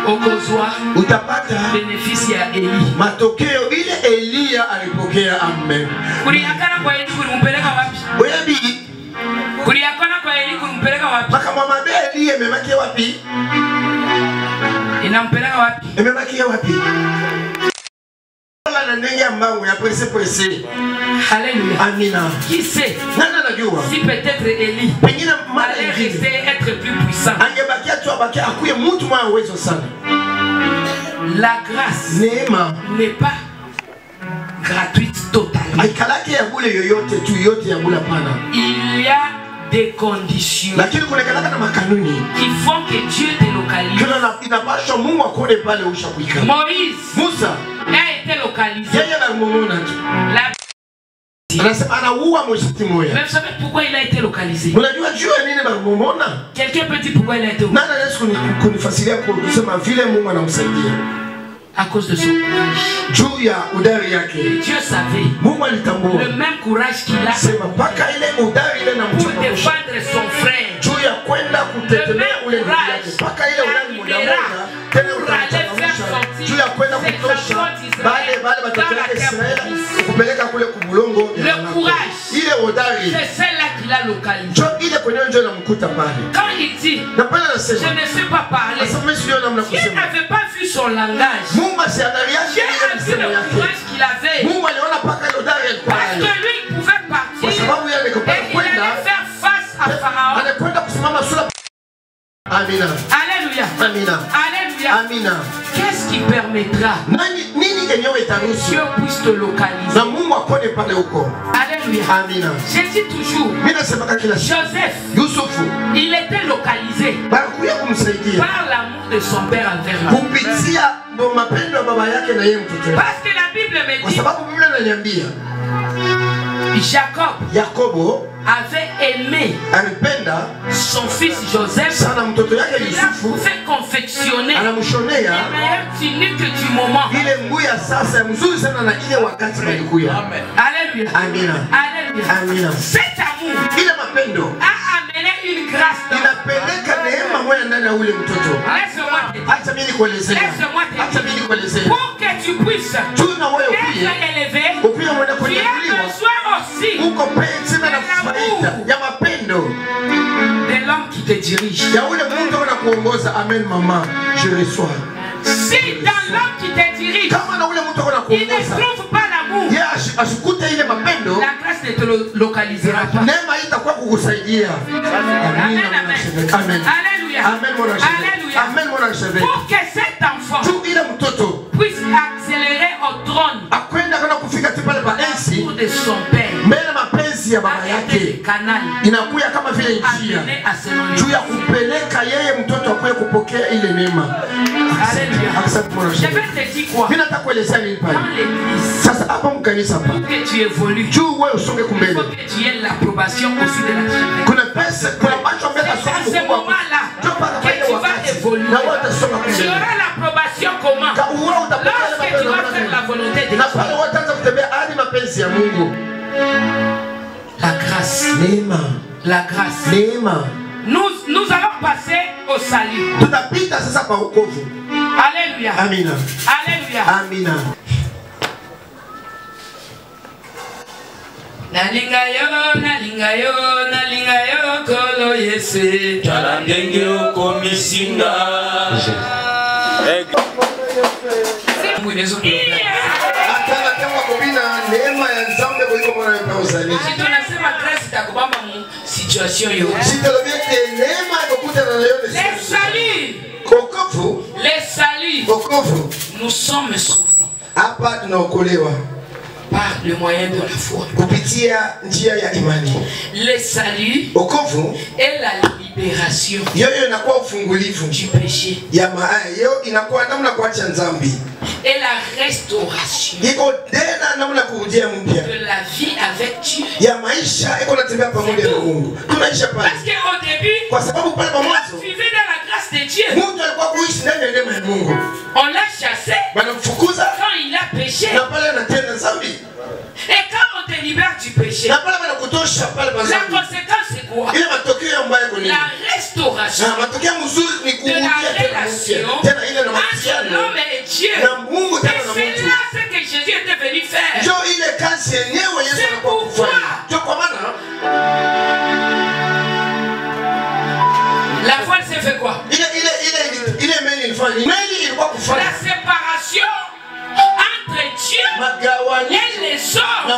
Okozwa utapata benefisi ya Eli. Matokeo ile Elia alipokea. Amen. Kuliakana kwa Eli kulimpeleka wapi? Wewe kuliakana kwa Eli kulimpeleka wapi? Paka mama Eli amemakia wapi? Inampeleka wapi? Amemakia wapi? La ndenge mbangu ya presse. Alléluia. Amina. Qui sait? Nana najua. Si peut-être Eli pengine allait rester être plus puissant. Angebakia tu abakia akuye mtu mwa uwezo sana. La grâce neema n'est pas gratuite totalement. Aikalaki ya bule yoyote tu yote ya bula pana. Il y a des conditions lakini kunakalaka na makanuni qui font que Dieu te localise. Kuna inapaswa Mungu akone pale ushakuika. Musa a été localisé. Yeye anamuona tu. Anasema anaua mshiti moja. Mais vous savez pourquoi il a été localisé? Unajua juu ya nini banamuona? Quelqu'un peut dire pourquoi il a été localisé? Nani anaweza kunifasiria kusema vile Mungu anamsaidia? À cause de son courage. Juu ya udari yake. Dieu savait. Mungu alitambua. Le même courage qu'il a. Sema paka ile udari ile na pour défendre son frère. Juu ya kwenda kutetemea ule ndugu yake. Paka ile udari moja moja tena utachangamsha. Juu ya kwenda kutosha bale watoto wake Israeli kupeleka kule kubulongo. Le courage. Ile udari. C'est celle-là qu'il a localisé. Jo ile kwenye ndio namkuta pale. Quand il dit na pale anasema je ne sais pas parler. Dieu n'avait pas vu son langage. Dieu a vu le courage qu'il avait. Parce que lui il pouvait partir et il allait faire face à Pharaon. Amina. Alléluia. Amina. Alléluia. Amina. Qu'est-ce qui permettra que Dieu puisse te localiser? Alléluia. Amina. Je dis toujours, Joseph, il était localisé par l'amour de son père envers lui. Parce que la Bible me dit, Jacob avait aimé son fils Joseph. Il a fait confectionner la meilleure tunique du moment. Alléluia. Alléluia. Cet amour a amené une grâce. Laisse-moi te dire. Pour que tu puisses être élevé, tu as besoin aussi de l'homme qui te dirige. Amen, maman, je reçois. Si dans l'homme qui te dirige, il ne trouve pas l'amour, la grâce ne te localisera pas. Amen, amen. Alléluia. Alléluia. Pour que cet enfant puisse accélérer au trône l'amour de son père, inakuya kama vile njia juu ya kupeleka yeye mtoto akwe kupokea ile neema. Je vais te dire quoi? Mimi nataka kuelezea nini pale? Sasa hapa mkanisa hapa. Que tu évolues. Juu wewe usonge kumbele. Faut que tu aies l'approbation aussi de l'archevêque. Kuna pesa, kuna macho mbele à ce moment-là que tu vas évoluer. Tu auras l'approbation comment? Lorsque tu vas faire la volonté de Dieu. La grâce. La grâce. Nous allons passer au salut. Alléluia. Amina. Alléluia. Amina. Nalinga yo kolo yese. Talandenge okomisinga. Situation yo. Le salut Les saluts, nous sommes sauvés par le moyen de la foi. Le salut et la libération du péché et la restauration de la vie avec Dieu. Parce qu'au début, on vivait dans la grâce de Dieu. On l'a chassé quand il a péché. Et quand on te libère du péché, la conséquence c'est quoi? La restauration de la relation entre l'homme et Dieu. Et c'est là ce que Jésus était venu faire. C'est pourquoi la foi s'est fait quoi? La séparation entre Dieu et les hommes.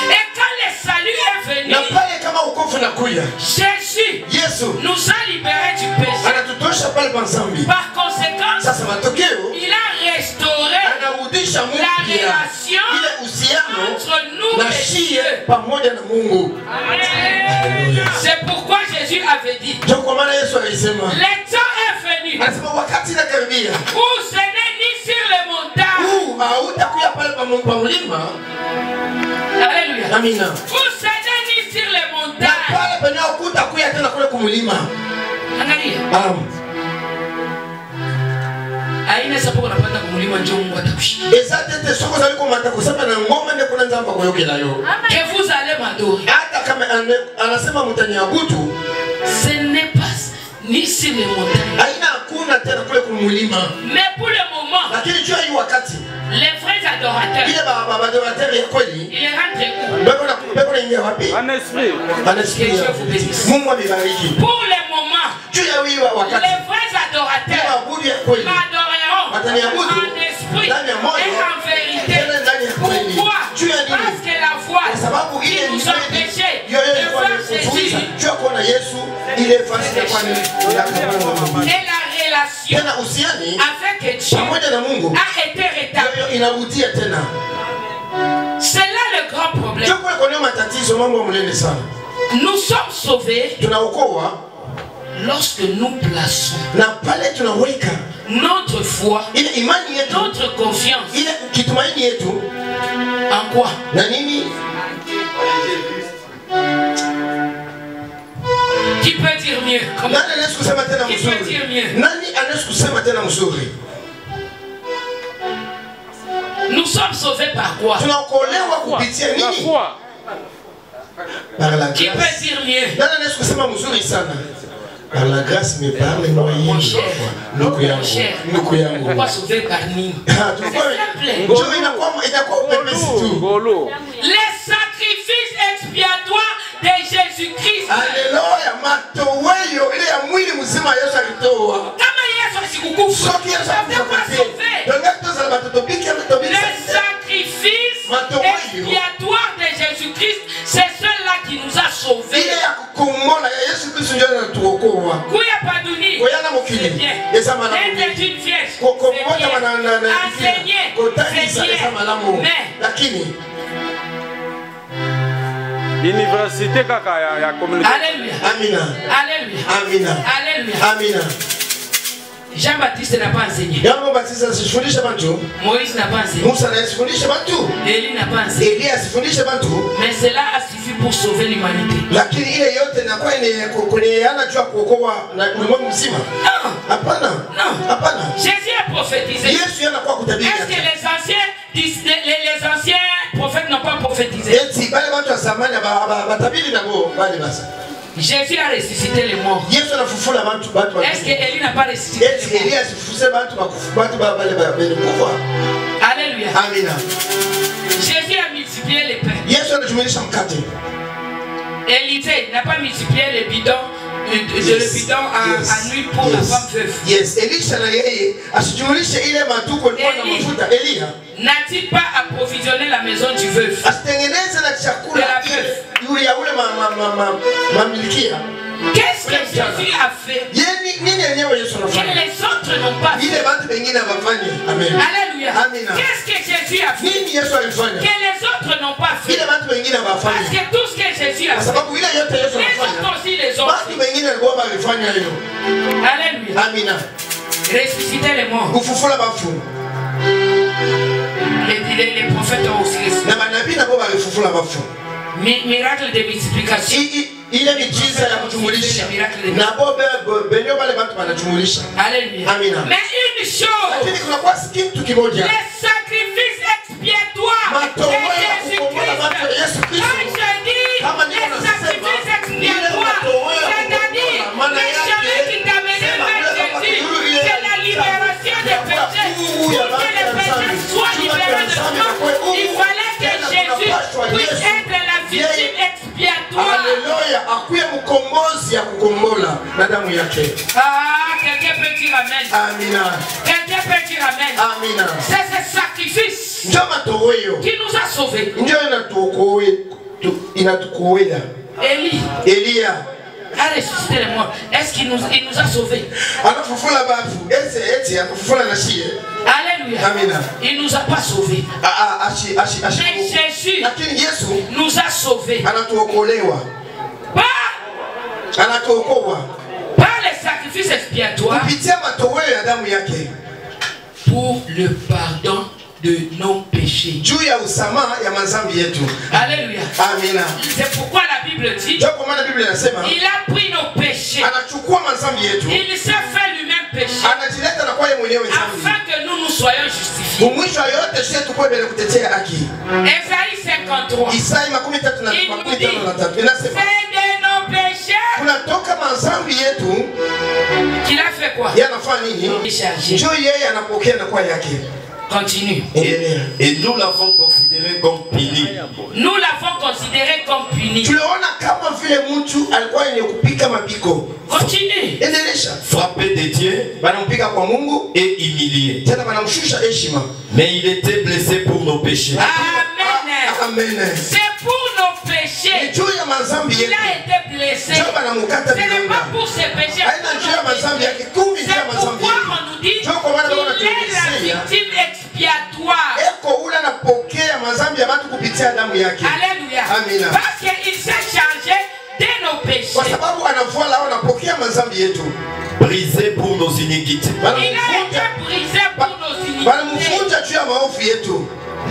Et quand le salut est venu, Jésus nous a libérés du péché. Par conséquent, il a restauré la relation entre nous et Dieu. C'est pourquoi Jésus avait dit, le temps est venu où ce n'est ni sur les montagnes. Alléluia. Où ce n'est ni sur les montagnes. Aina sapo na panda kumulima njo Mungu atakushika. Que vous allez m'adorer. Ce n'est pas ni sur les montagnes. Mais pour le moment, les vrais adorateurs, ils rentrent où? En esprit. Pour le moment, les vrais adorateurs m'adoreront en esprit et en vérité. Pourquoi? Parce que la foi qui nous a péchés de voir Jésus et la relation avec Dieu a été rétablie. C'est là le grand problème. Nous sommes sauvés lorsque nous plaçons notre foi, notre confiance en quoi? Qui peut dire mieux? Comment? Qui peut dire mieux? Nous sommes sauvés par quoi? La foi. Qui peut dire mieux? Par la grâce, mais par les moyens. Pourquoi sauver par nous? Les sacrifices expiatoires de Jésus-Christ. Alléluia. Les sacrifices expiatoires de Jésus-Christ, c'est ceux-là qui nous a sauvés. Kouya Padouni, c'est bien. Être une vierge, c'est bien. Enseigner, c'est bien. Mais Université kaka ya communauté. Alléluia. Amina. Alléluia. Amina. Alléluia. Amina. Jean-Baptiste n'a pas enseigné. Moïse n'a pas enseigné. Élie n'a pas enseigné. Mais cela a suffi pour sauver l'humanité. Non. Jésus a prophétisé. Est-ce que les anciens prophètes n'ont pas prophétisé? Jésus a ressuscité les morts. Est-ce que Élie n'a pas ressuscité les morts? Alléluia. Jésus a multiplié les pains. Élisée n'a pas multiplié les bidons de le bidon à nuit pour la femme veuve. Élie n'a-t-il pas approvisionné la maison du veuve? De la veuve. Qu'est-ce Jésus a fait que les autres n'ont pas fait. Alléluia. Qu'est-ce que Jésus a fait que les autres n'ont pas fait? Parce que tout ce que Jésus a fait, les autres aussi les ont fait. Alléluia. Ressusciter les morts. Les prophètes ont aussi ressuscité. Miracle de multiplication. Alléluia. Mais une chose, les sacrifices expiatoires de Jésus-Christ. Quand je dis les sacrifices expiatoires, c'est-à-dire les chemins qui t'amènent vers Jésus, c'est la libération des péchés. Pour que les péchés soient libérés de toi, il fallait que Jésus puisse être la victime expiatoire. Ah, quelqu'un peut dire amen. Quelqu'un peut dire amen. C'est ce sacrifice qui nous a sauvés. Élie a ressuscité les morts. Est-ce qu'il nous a sauvés? Alléluia. Il ne nous a pas sauvés. Mais Jésus nous a sauvés. Par les sacrifices expiatoires pour le pardon de nos péchés. Alléluia. C'est pourquoi la Bible dit il a pris nos péchés. Il s'est fait lui-même péché afin que nous soyons justifiés. Ésaïe 53. Il nous dit c'est de nos péchés qu'il a fait quoi? Continue. Et nous l'avons considéré comme puni. Nous l'avons considéré comme puni. Continue. Frappé de Dieu et humilié. Mais il était blessé pour nos péchés. Amen. C'est pour nos péchés. Il a été blessé. Ce n'est pas pour ses péchés. C'est pourquoi on nous dit qu'il est la victime expiatoire. Alléluia. Parce qu'il s'est chargé de nos péchés. Brisé pour nos iniquités. Il a été brisé pour nos iniquités.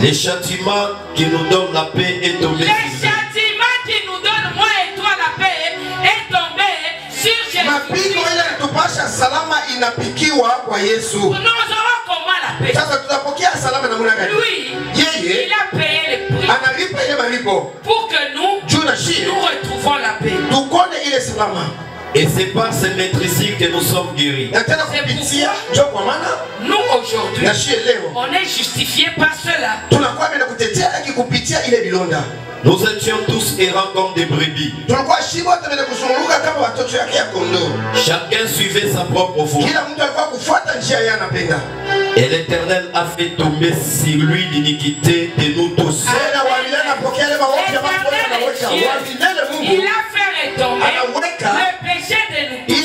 Les châtiments qui nous donnent la paix est tombé. Les châtiments qui nous donnent moi et toi la paix est tombé sur Jésus. Nous aurons comment la paix? Lui, il a payé le prix pour que nous retrouvons la paix. Et c'est par cette maîtrise que nous sommes guéris. Nous aujourd'hui, on est justifiés par cela. Nous étions tous errants comme des brebis. Chacun suivait sa propre voie. Et l'Éternel a fait tomber sur lui l'iniquité de nous tous. Il a fait retomber le péché de nous tous.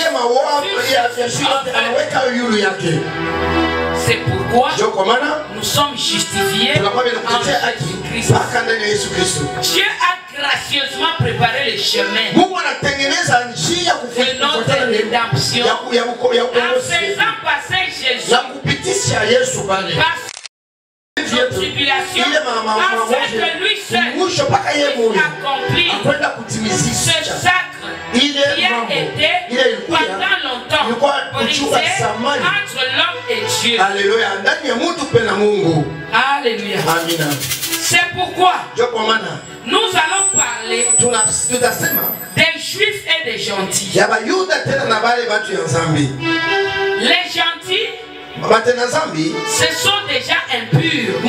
C'est pourquoi nous sommes justifiés en Jésus-Christ. Dieu a gracieusement préparé le chemin de notre rédemption en faisant passer Jésus par notre tribulation afin que lui seul puisse accomplir ce sacre qui a été pendant longtemps brisé entre l'homme et Dieu. Alléluia. Alléluia. C'est pourquoi nous allons parler des juifs et des gentils. Les gentils, ce sont déjà impurs.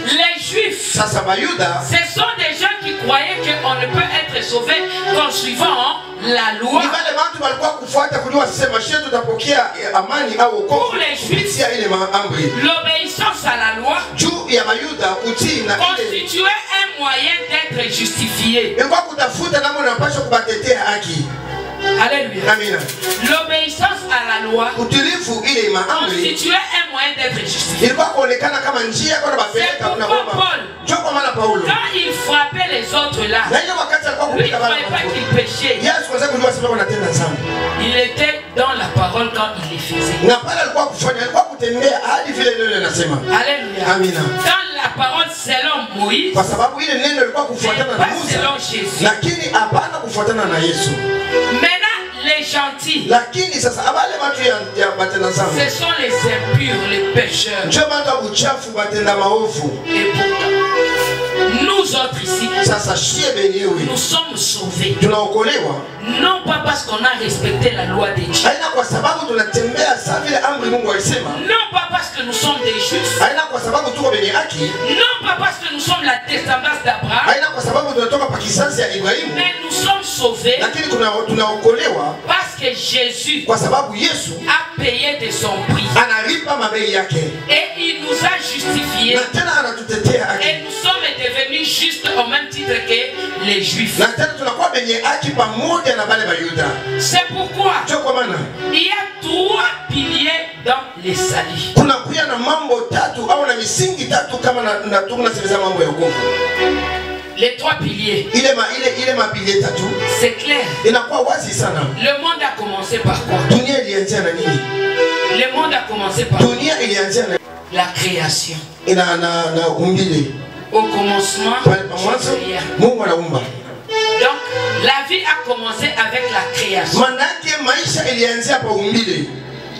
Les juifs, ce sont des gens qui croyaient qu'on ne peut être sauvé qu'en suivant la loi. Pour les juifs, l'obéissance à la loi constituait un moyen d'être justifié. Alléluia. Amina. L'obéissance à la loi Utilifu ile maamri constituait un moyen d'être justifié. ilikuwa kuonekana kama njia kwa bapeleka kuna baba. Njoo maana Paulo. Quand il frappait les autres là, Na ile wakati alikuwa lui, il kupika ne baba. croyait pas qu'il péchait. Yesu kwanza kujua sema wanatenda dhambi. Il était dans la parole quand il les faisait. Na pale alikuwa kufanya alikuwa kutembea hadi vile neno linasema. Alléluia. Amina. Dans la parole selon Moïse, Kwa sababu ile neno lilikuwa kufuatana na pas Musa. selon Jésus. Lakini hapana kufuatana na Yesu. Maintenant, les gentils, Lakini sasa abale watu ya batenda dhambi. ce sont les impurs, les pécheurs. Njoo watu uchafu batenda maovu. Et pourtant, nous autres ici, Sasa shie benyewe nous sommes sauvés. tunaokolewa Non pas parce qu'on a respecté la loi de Dieu. haina kwa sababu tunatembea sawa vile amri Mungu alisema. Non pas parce que nous sommes des justes. Haina kwa sababu tuko benye haki. Non pas parce que nous sommes la descendance d'Abraham. Haina kwa sababu tunatoka pa kizazi ya Ibrahimu. Mais nous sommes sauvés Lakini tunaokolewa parce que Jésus kwa sababu Yesu a payé de son prix. analipa mabei yake. Et il nous a justifiés. Na tena anatutetea haki. Et nous sommes devenus justes au même titre que les Juifs. Na tena tunakuwa benye haki pamoja na wale Wayuda. C'est pourquoi Njoo kwa maana il y a 3 piliers dans les saluts. kuna kuya na mambo tatu au na misingi tatu kama na tunasemeza mambo ya wokovu. Les 3 piliers, Ile mapili tatu c'est clair. inakuwa wazi sana. Le monde a commencé par quoi? Dunia ilianzia na nini? Le monde a commencé par Dunia ilianzia na la création. na umbile. Au commencement, Pale pa mwanzo rien. Mungu anaumba. Donc, la vie a commencé avec la création. Manake maisha ilianzia pa umbile.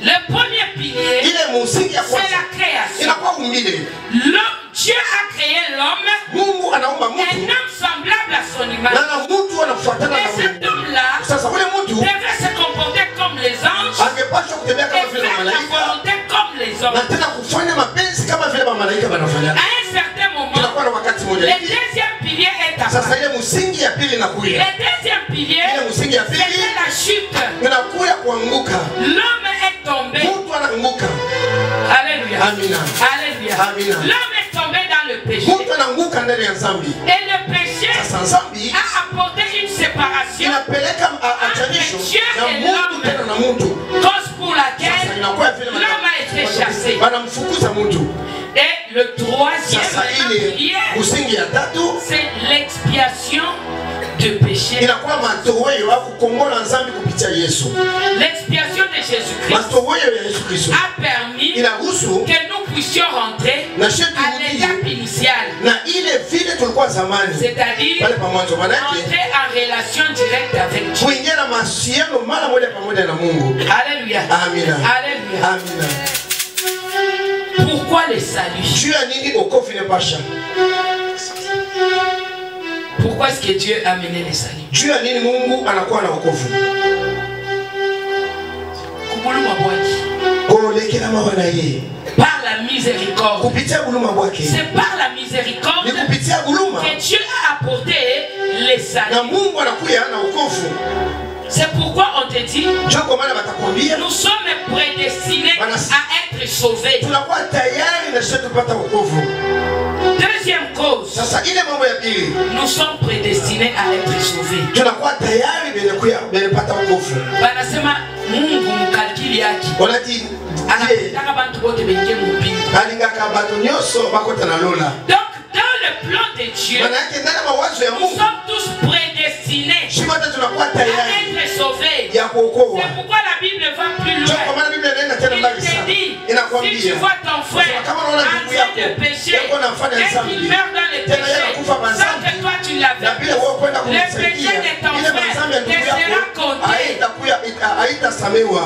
Le premier pilier, Ile msingi ya c'est kwanza la création. inakuwa umbile. L'homme, Dieu a créé l'homme, Mungu anaumba un mtu homme semblable à son image. na mtu anafuatana Et na cet Mungu. homme-là Sasa ule mtu devait se comporter comme les anges angepaswa kutembea et kama vile faire la malaika volonté comme les na hommes. tena kufanya mapenzi kama vile malaika wanafanya. À un certain moment, Tunakuwa na wakati le mmoja hivi. deuxième pilier est Sasa apparu. ile msingi ya pili Le inakuja. deuxième pilier, Ile msingi ya pili c'était la chute. inakuja kuanguka. L'homme est tombé. Mtu anaanguka. Alléluia. Amina. Alléluia. Amina. L'homme est tombé dans le péché. Mtu anaanguka ndani ya dhambi. Et le péché Sasa dhambi a apporté une séparation, inapeleka achanisho na mtu tena na mtu. cause pour Sasa laquelle inakuwa vile l'homme a été chassé. wanamfukuza mtu. Et le troisième Sasa ile pilier, msingi ya tatu c'est l'expiation de péché. inakuwa matoweo au kukombola dhambi kupitia Yesu. L'expiation de Jésus-Christ Matoweo ya Yesu Kristo a permis inaruhusu que nous puissions rentrer na shetu à l'étape initiale, na ile vile tulikuwa zamani c'est-à-dire pale pamoja, maana yake entrer en relation directe avec Dieu. kuingia na mahusiano mara moja pamoja na Mungu. Alléluia. Amina. Alléluia. Amina. Pourquoi le salut? Juu ya nini wokovu inapasha? Pourquoi est-ce que Dieu a mené le salut? Juu ya nini Mungu anakuwa na wokovu? Kubuluma bwaki. Kuolekela mawana yeye. Par la miséricorde. Kupitia buluma bwake. C'est par la miséricorde Ni kupitia buluma que Dieu a apporté le salut. na Mungu anakuya na wokovu. C'est pourquoi on te dit, Njoo kwa maana watakwambia nous sommes prédestinés à être sauvés. tunakuwa tayari na sisi tupata wokovu. Deuxième cause, Sasa ile mambo ya pili nous sommes prédestinés à être sauvés. tunakuwa tayari benye pata wokovu. Banasema Mungu mkalkili yake. Wanati Anataka bantu bote bengie mupingu. alingaka bato nyonso bakota na lola. Donc dans le plan de Dieu, Maana yake ndani ya mawazo ya nous Mungu sommes tous prédestinés sisi wote tunakuwa à tayari être sauvés. ya kuokoa. C'est pourquoi la Bible va plus Njoo kwa loin. maana Biblia inaenda tena Il mbali te sana. dit, si tu Inakwambia vois ton frère kama unaona en ndugu train yako de pécher yako anafanya et dhambi qu'il meurt dans le tena yeye péché, anakufa sans madhambi que toi tu l'avais na vile wewe kwenda le péché kumsaidia de ton ile madhambi ya frère ndugu te sera yako compté. haitasamewa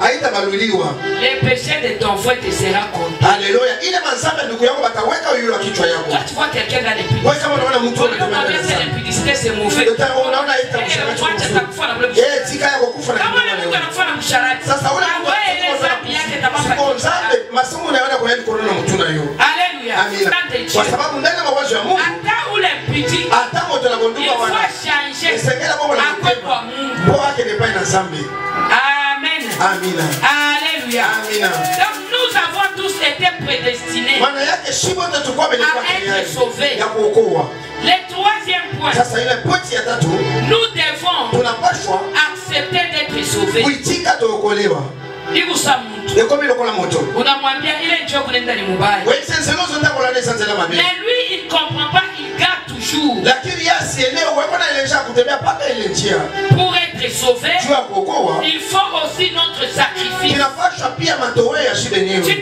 haitabaluliwa. Le péché de ton frère te sera compté. Haleluya. Ile madhambi ya ndugu yako bataweka yule kichwa yako. Toi tu vois quelqu'un dans les péchés. Wewe kama unaona mtu Unaona anatembea c'est l'impudicité, c'est mauvais. unaona haita Mwacha atakufa na mle tika yako kufa na kama ule mtu anakufa na msharati. sasa ule Mungu ile dhambi yake tabaka. mzambe masomo unaona kwa yeye korona mtu na hiyo. Alléluia. Amina. Kwa sababu ndani ya mawazo ya Mungu Hata ule mpiti hata moto na il gondua faut wana changer. esengela baba na Akwe kwa Mungu. kwa yake ni pai na zambi. Amen. Amina. Alléluia. Amina. Donc nous avons tous été prédestinés Maana yake shibo tutakuwa à être sauvés. ya kuokoa. Le troisième point, Sasa ile pointi ya tatu nous devons tunapaswa accepter sauvé. Kuitika tuokolewa. Igusa mtu. Ekomi lokola moto. Unamwambia ile njoo kunaenda ni mbaya. Wewe sense lozo ndakola ne sanzela mabe. Mais lui il comprend pas, il garde toujours. Lakini yasi eneo wewe na ile njia kutembea paka ile njia. Pour être sauvé, il faut aussi notre sacrifice. Tu ne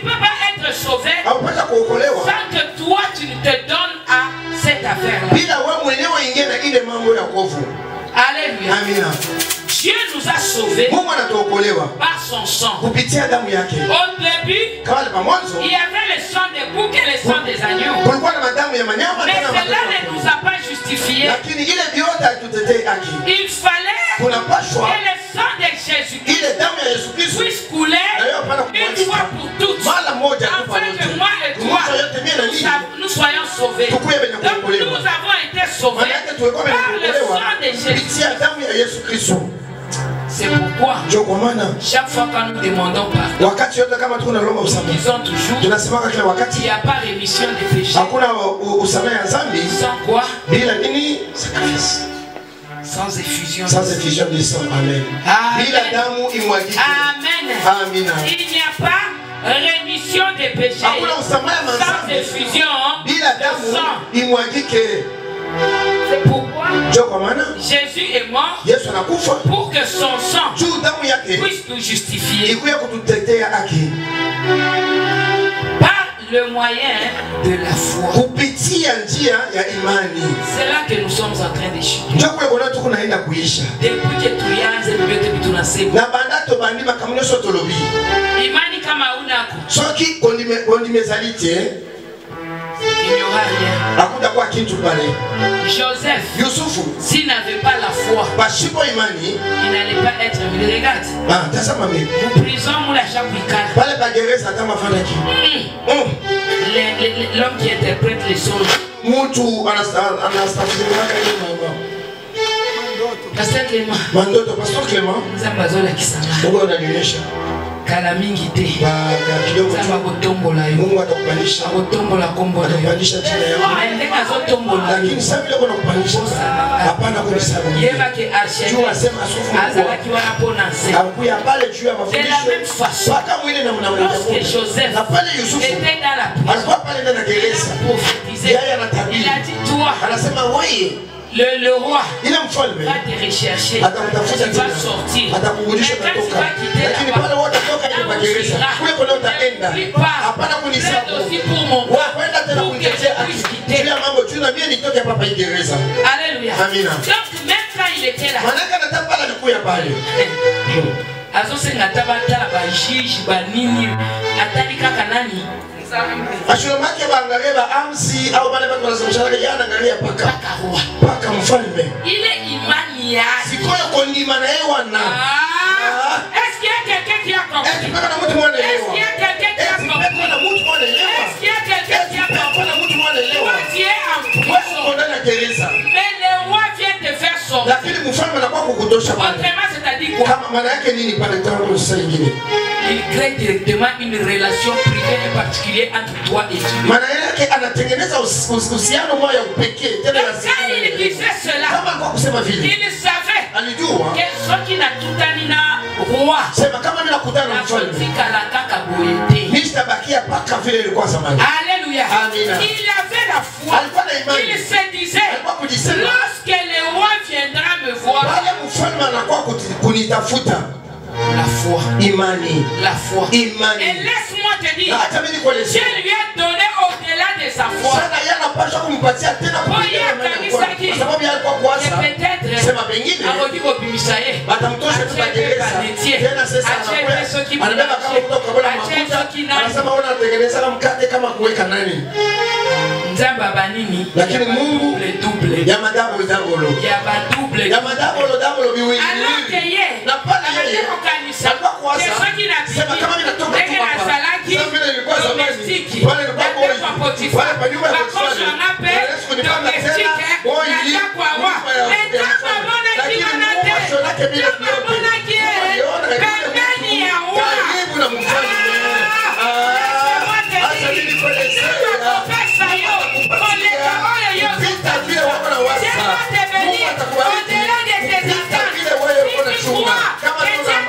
peux pas être sauvé sans que toi tu ne te donnes à cette affaire-là. Alléluia. Dieu nous a sauvés par son sang. Au début, il y avait le sang des boucs et le sang des agneaux. Mais cela ne nous a pas justifiés. Il fallait que le sang de Jésus-Christ puisse couler une fois pour toutes, afin que moi et toi, nous soyons sauvés. Donc nous avons été sauvés par le sang de Jésus-Christ. C'est pourquoi chaque fois que nous demandons pardon, disons toujours qu'il n'y a pas rémission des péchés. Sans quoi? Sans effusion. Sans effusion du sang. Amen. Amen. Amen. Il n'y a pas rémission des péchés sans effusion du sang. C'est pourquoi Jésus est mort pour que son sang puisse nous justifier par le moyen de la foi. C'est là que nous sommes en train de chuter. Depuis que tu imani kama unako il n'y aura rien. Joseph, s'il n'avait pas la foi, il n'allait pas être mis. Regarde, vous prison, l'homme qui interprète les songes. Pasteur Clément, kala mingi te zamba kotombola yo akotombola kombo na yo ndenge azotombola yebake archevêque azalaki wana mpo na nse. De la même façon, lorsque Joseph était dans la prison, il a prophétisé, il a dit toi, le roi va te rechercher, tu vas sortir, mais quand tu vas quitter là-bas, là où tu iras, n'oublie pas, l'aide aussi pour mon roi, pour que je puisse quitter. Alléluia. Donc même quand il était là, azosenga tabatala ba juge ba nini atali kaka nani ashulomake baangalie ba amsi au wale watu wanasomeshana yana angalia paka mfalme ile imani yake sikoyo kondima na yeye wana est-ce qu'il y a quelqu'un qui a compris? Est-ce qu'il y a quelqu'un qui a compris? Est-ce qu'il y a quelqu'un qui a compris? Toi tu es en prison, mais le roi vient te faire sortir. Autrement c'est-à-dire quoi? Il crée directement une relation privée et particulière entre toi et Dieu. Quand il disait cela, il savait que ce qui n'a tout anina roi alléluia. Il avait la foi. Il se disait, lorsque le roi viendra me voir, la foi, imani, la foi, imani. Et laisse-moi te dire, Dieu lui a donné au-delà de sa foi. Nzamba banini, lakini Mungu double ya madabolo dabolo ya badouble ya madabolo dabolo biwili na pala yeye kanisa kesho kinapita kama ninatoka tu hapa sasa nilikuwa zamani pale kwa Potifa bakosha ngape domestique na kwa wa ndio mbona kimana te mbona kie pembeni ya wa karibu na mfalme au-delà de tes attentes, si tu crois que Dieu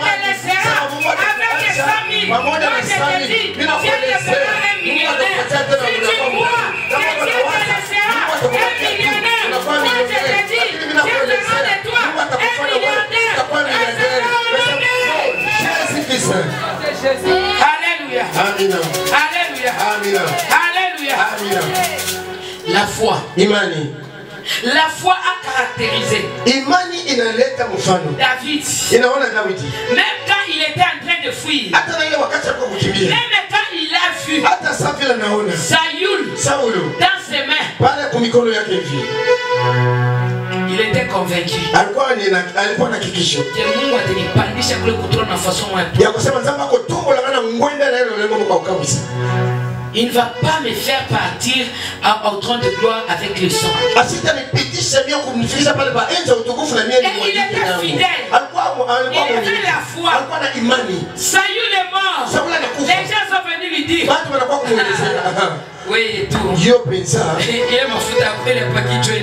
foi. Imani. La foi a caractérisé Imani inaleta mfano. David. Inaona David. Même quand il était en train de fuir. Hata na ile wakati alikuwa kukimbia. Même quand il a vu. Hata Samuel anaona. Saulo. Dans ses mains. Pale kwa mikono yake hivi. Il était convaincu. Alikuwa na kikisho. Mungu atanipandisha kule kutoa nafasi moja. Ya kusema nzamba ko tumbo la ngana ngwenda na ile lengo kwa kabisa. Il ne va pas me faire partir au trône de gloire avec le sang. Et il était fidèle. Il avait la foi. Saül est mort. Les gens sont venus lui dire. Oui, et tout. Il est mafuta kwele pakichwe.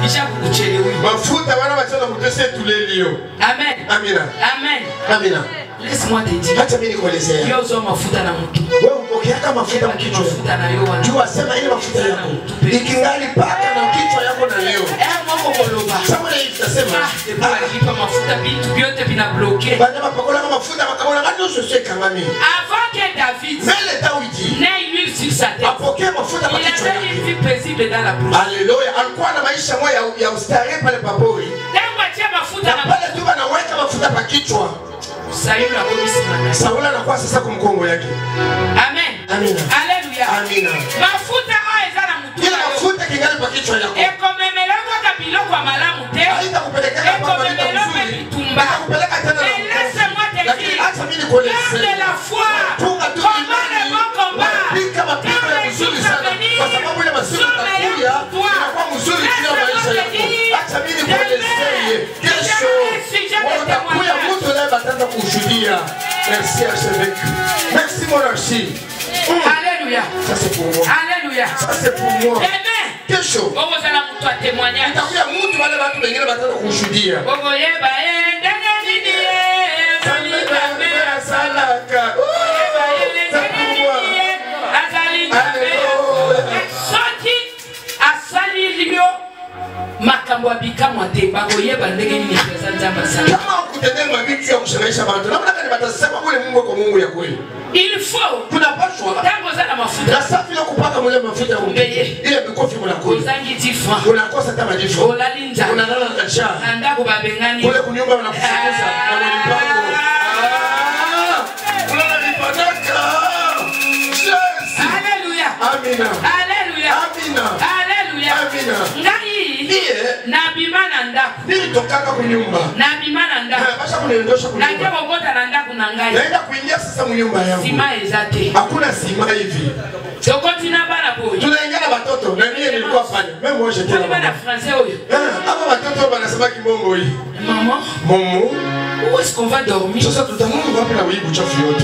Ishakukuchelewi. Mafuta wana wachana kutese tulelio. Amen. Amina. Amen. Amina. Laisse-moi te dire. Acha mimi nikuelezea. Yo zo mafuta na mtu. Wewe upokea kama mafuta kichwa. Mafuta na yo. Jua sema ile mafuta yako. Ikingali paka na kichwa yako na leo. Mwako koloba. Sasa ile itasema. Alipa mafuta vitu vyote vina bloqué. Bana mapakola mafuta makamona ngani usoseka ngami. Avant que David Mele Daudi n'ait l'huile sur sa tête. Apokea mafuta kwa kichwa yake. Il avait une vie paisible dans la brousse. Alléluia. Alikuwa na maisha moja ya ustarehe pale papori. Tangu atia mafuta na pale tu anaweka mafuta kwa kichwa. Saül akomisimama. Saul anakuwa sasa kumkongo yake. Amen. Amina. Alléluia. Amina. Mafuta haya zana mtu. Ile mafuta kingali kwa kichwa yako. Ekomemeloko kabilo kwa malamu te. Haitakupeleka kwa baba bitumba. Hakupeleka tena. Laisse-moi te dire. Acha mimi nikueleze. Garde la foi. Tunga tu imani. Pika mapigo ya mzuri sana. Kwa sababu ile masiku yatakuja inakuwa mzuri kila maisha yako. Acha mimi nikueleze. Kesho utakuja mtu leo ataanza kushuhudia. Merci archevêque. Merci mon archi. Alléluia. Ça c'est pour moi. Alléluia. Ça c'est pour moi. Amen. Kesho. Bogo zala mtu atemwanya. Itakuja mtu wale watu wengine wataanza kushuhudia. Bogo yeba ndenge nini salaka. makambo abikamo te bakoyeba ndenge nini pesa nzamba sana. Kama ukutendea mabiki ya kusherehesha watu namna gani batasema kule Mungu kwa Mungu ya kweli. Il faut tunapaswa tango za mafuta na safi na kupaka mule mafuta ya umbeye ile mikofi mnakosa uzangi tifa unakosa kama jifu olalinja unalala na cha ndako babengani kule kunyumba wanakufukuza na mlipango unalipanaka. Yes. Haleluya. Amina. Haleluya. Amina. Haleluya. Amina. Ngai na bimana ndako nilitokaka kunyumba na bimana ndako basha kuniondosha kunyumba na jabo gota na ndako na ngai naenda kuingia sasa mnyumba yangu sima ezate hakuna sima hivi sokoti na bana boy tunaingia na watoto na mimi nilikuwa pale mimi mmoja tena bana français oyo hapa watoto wanasema kimongo hii maman momo où est-ce qu'on va dormir sasa tutamwona wapi na wibu chafu yote.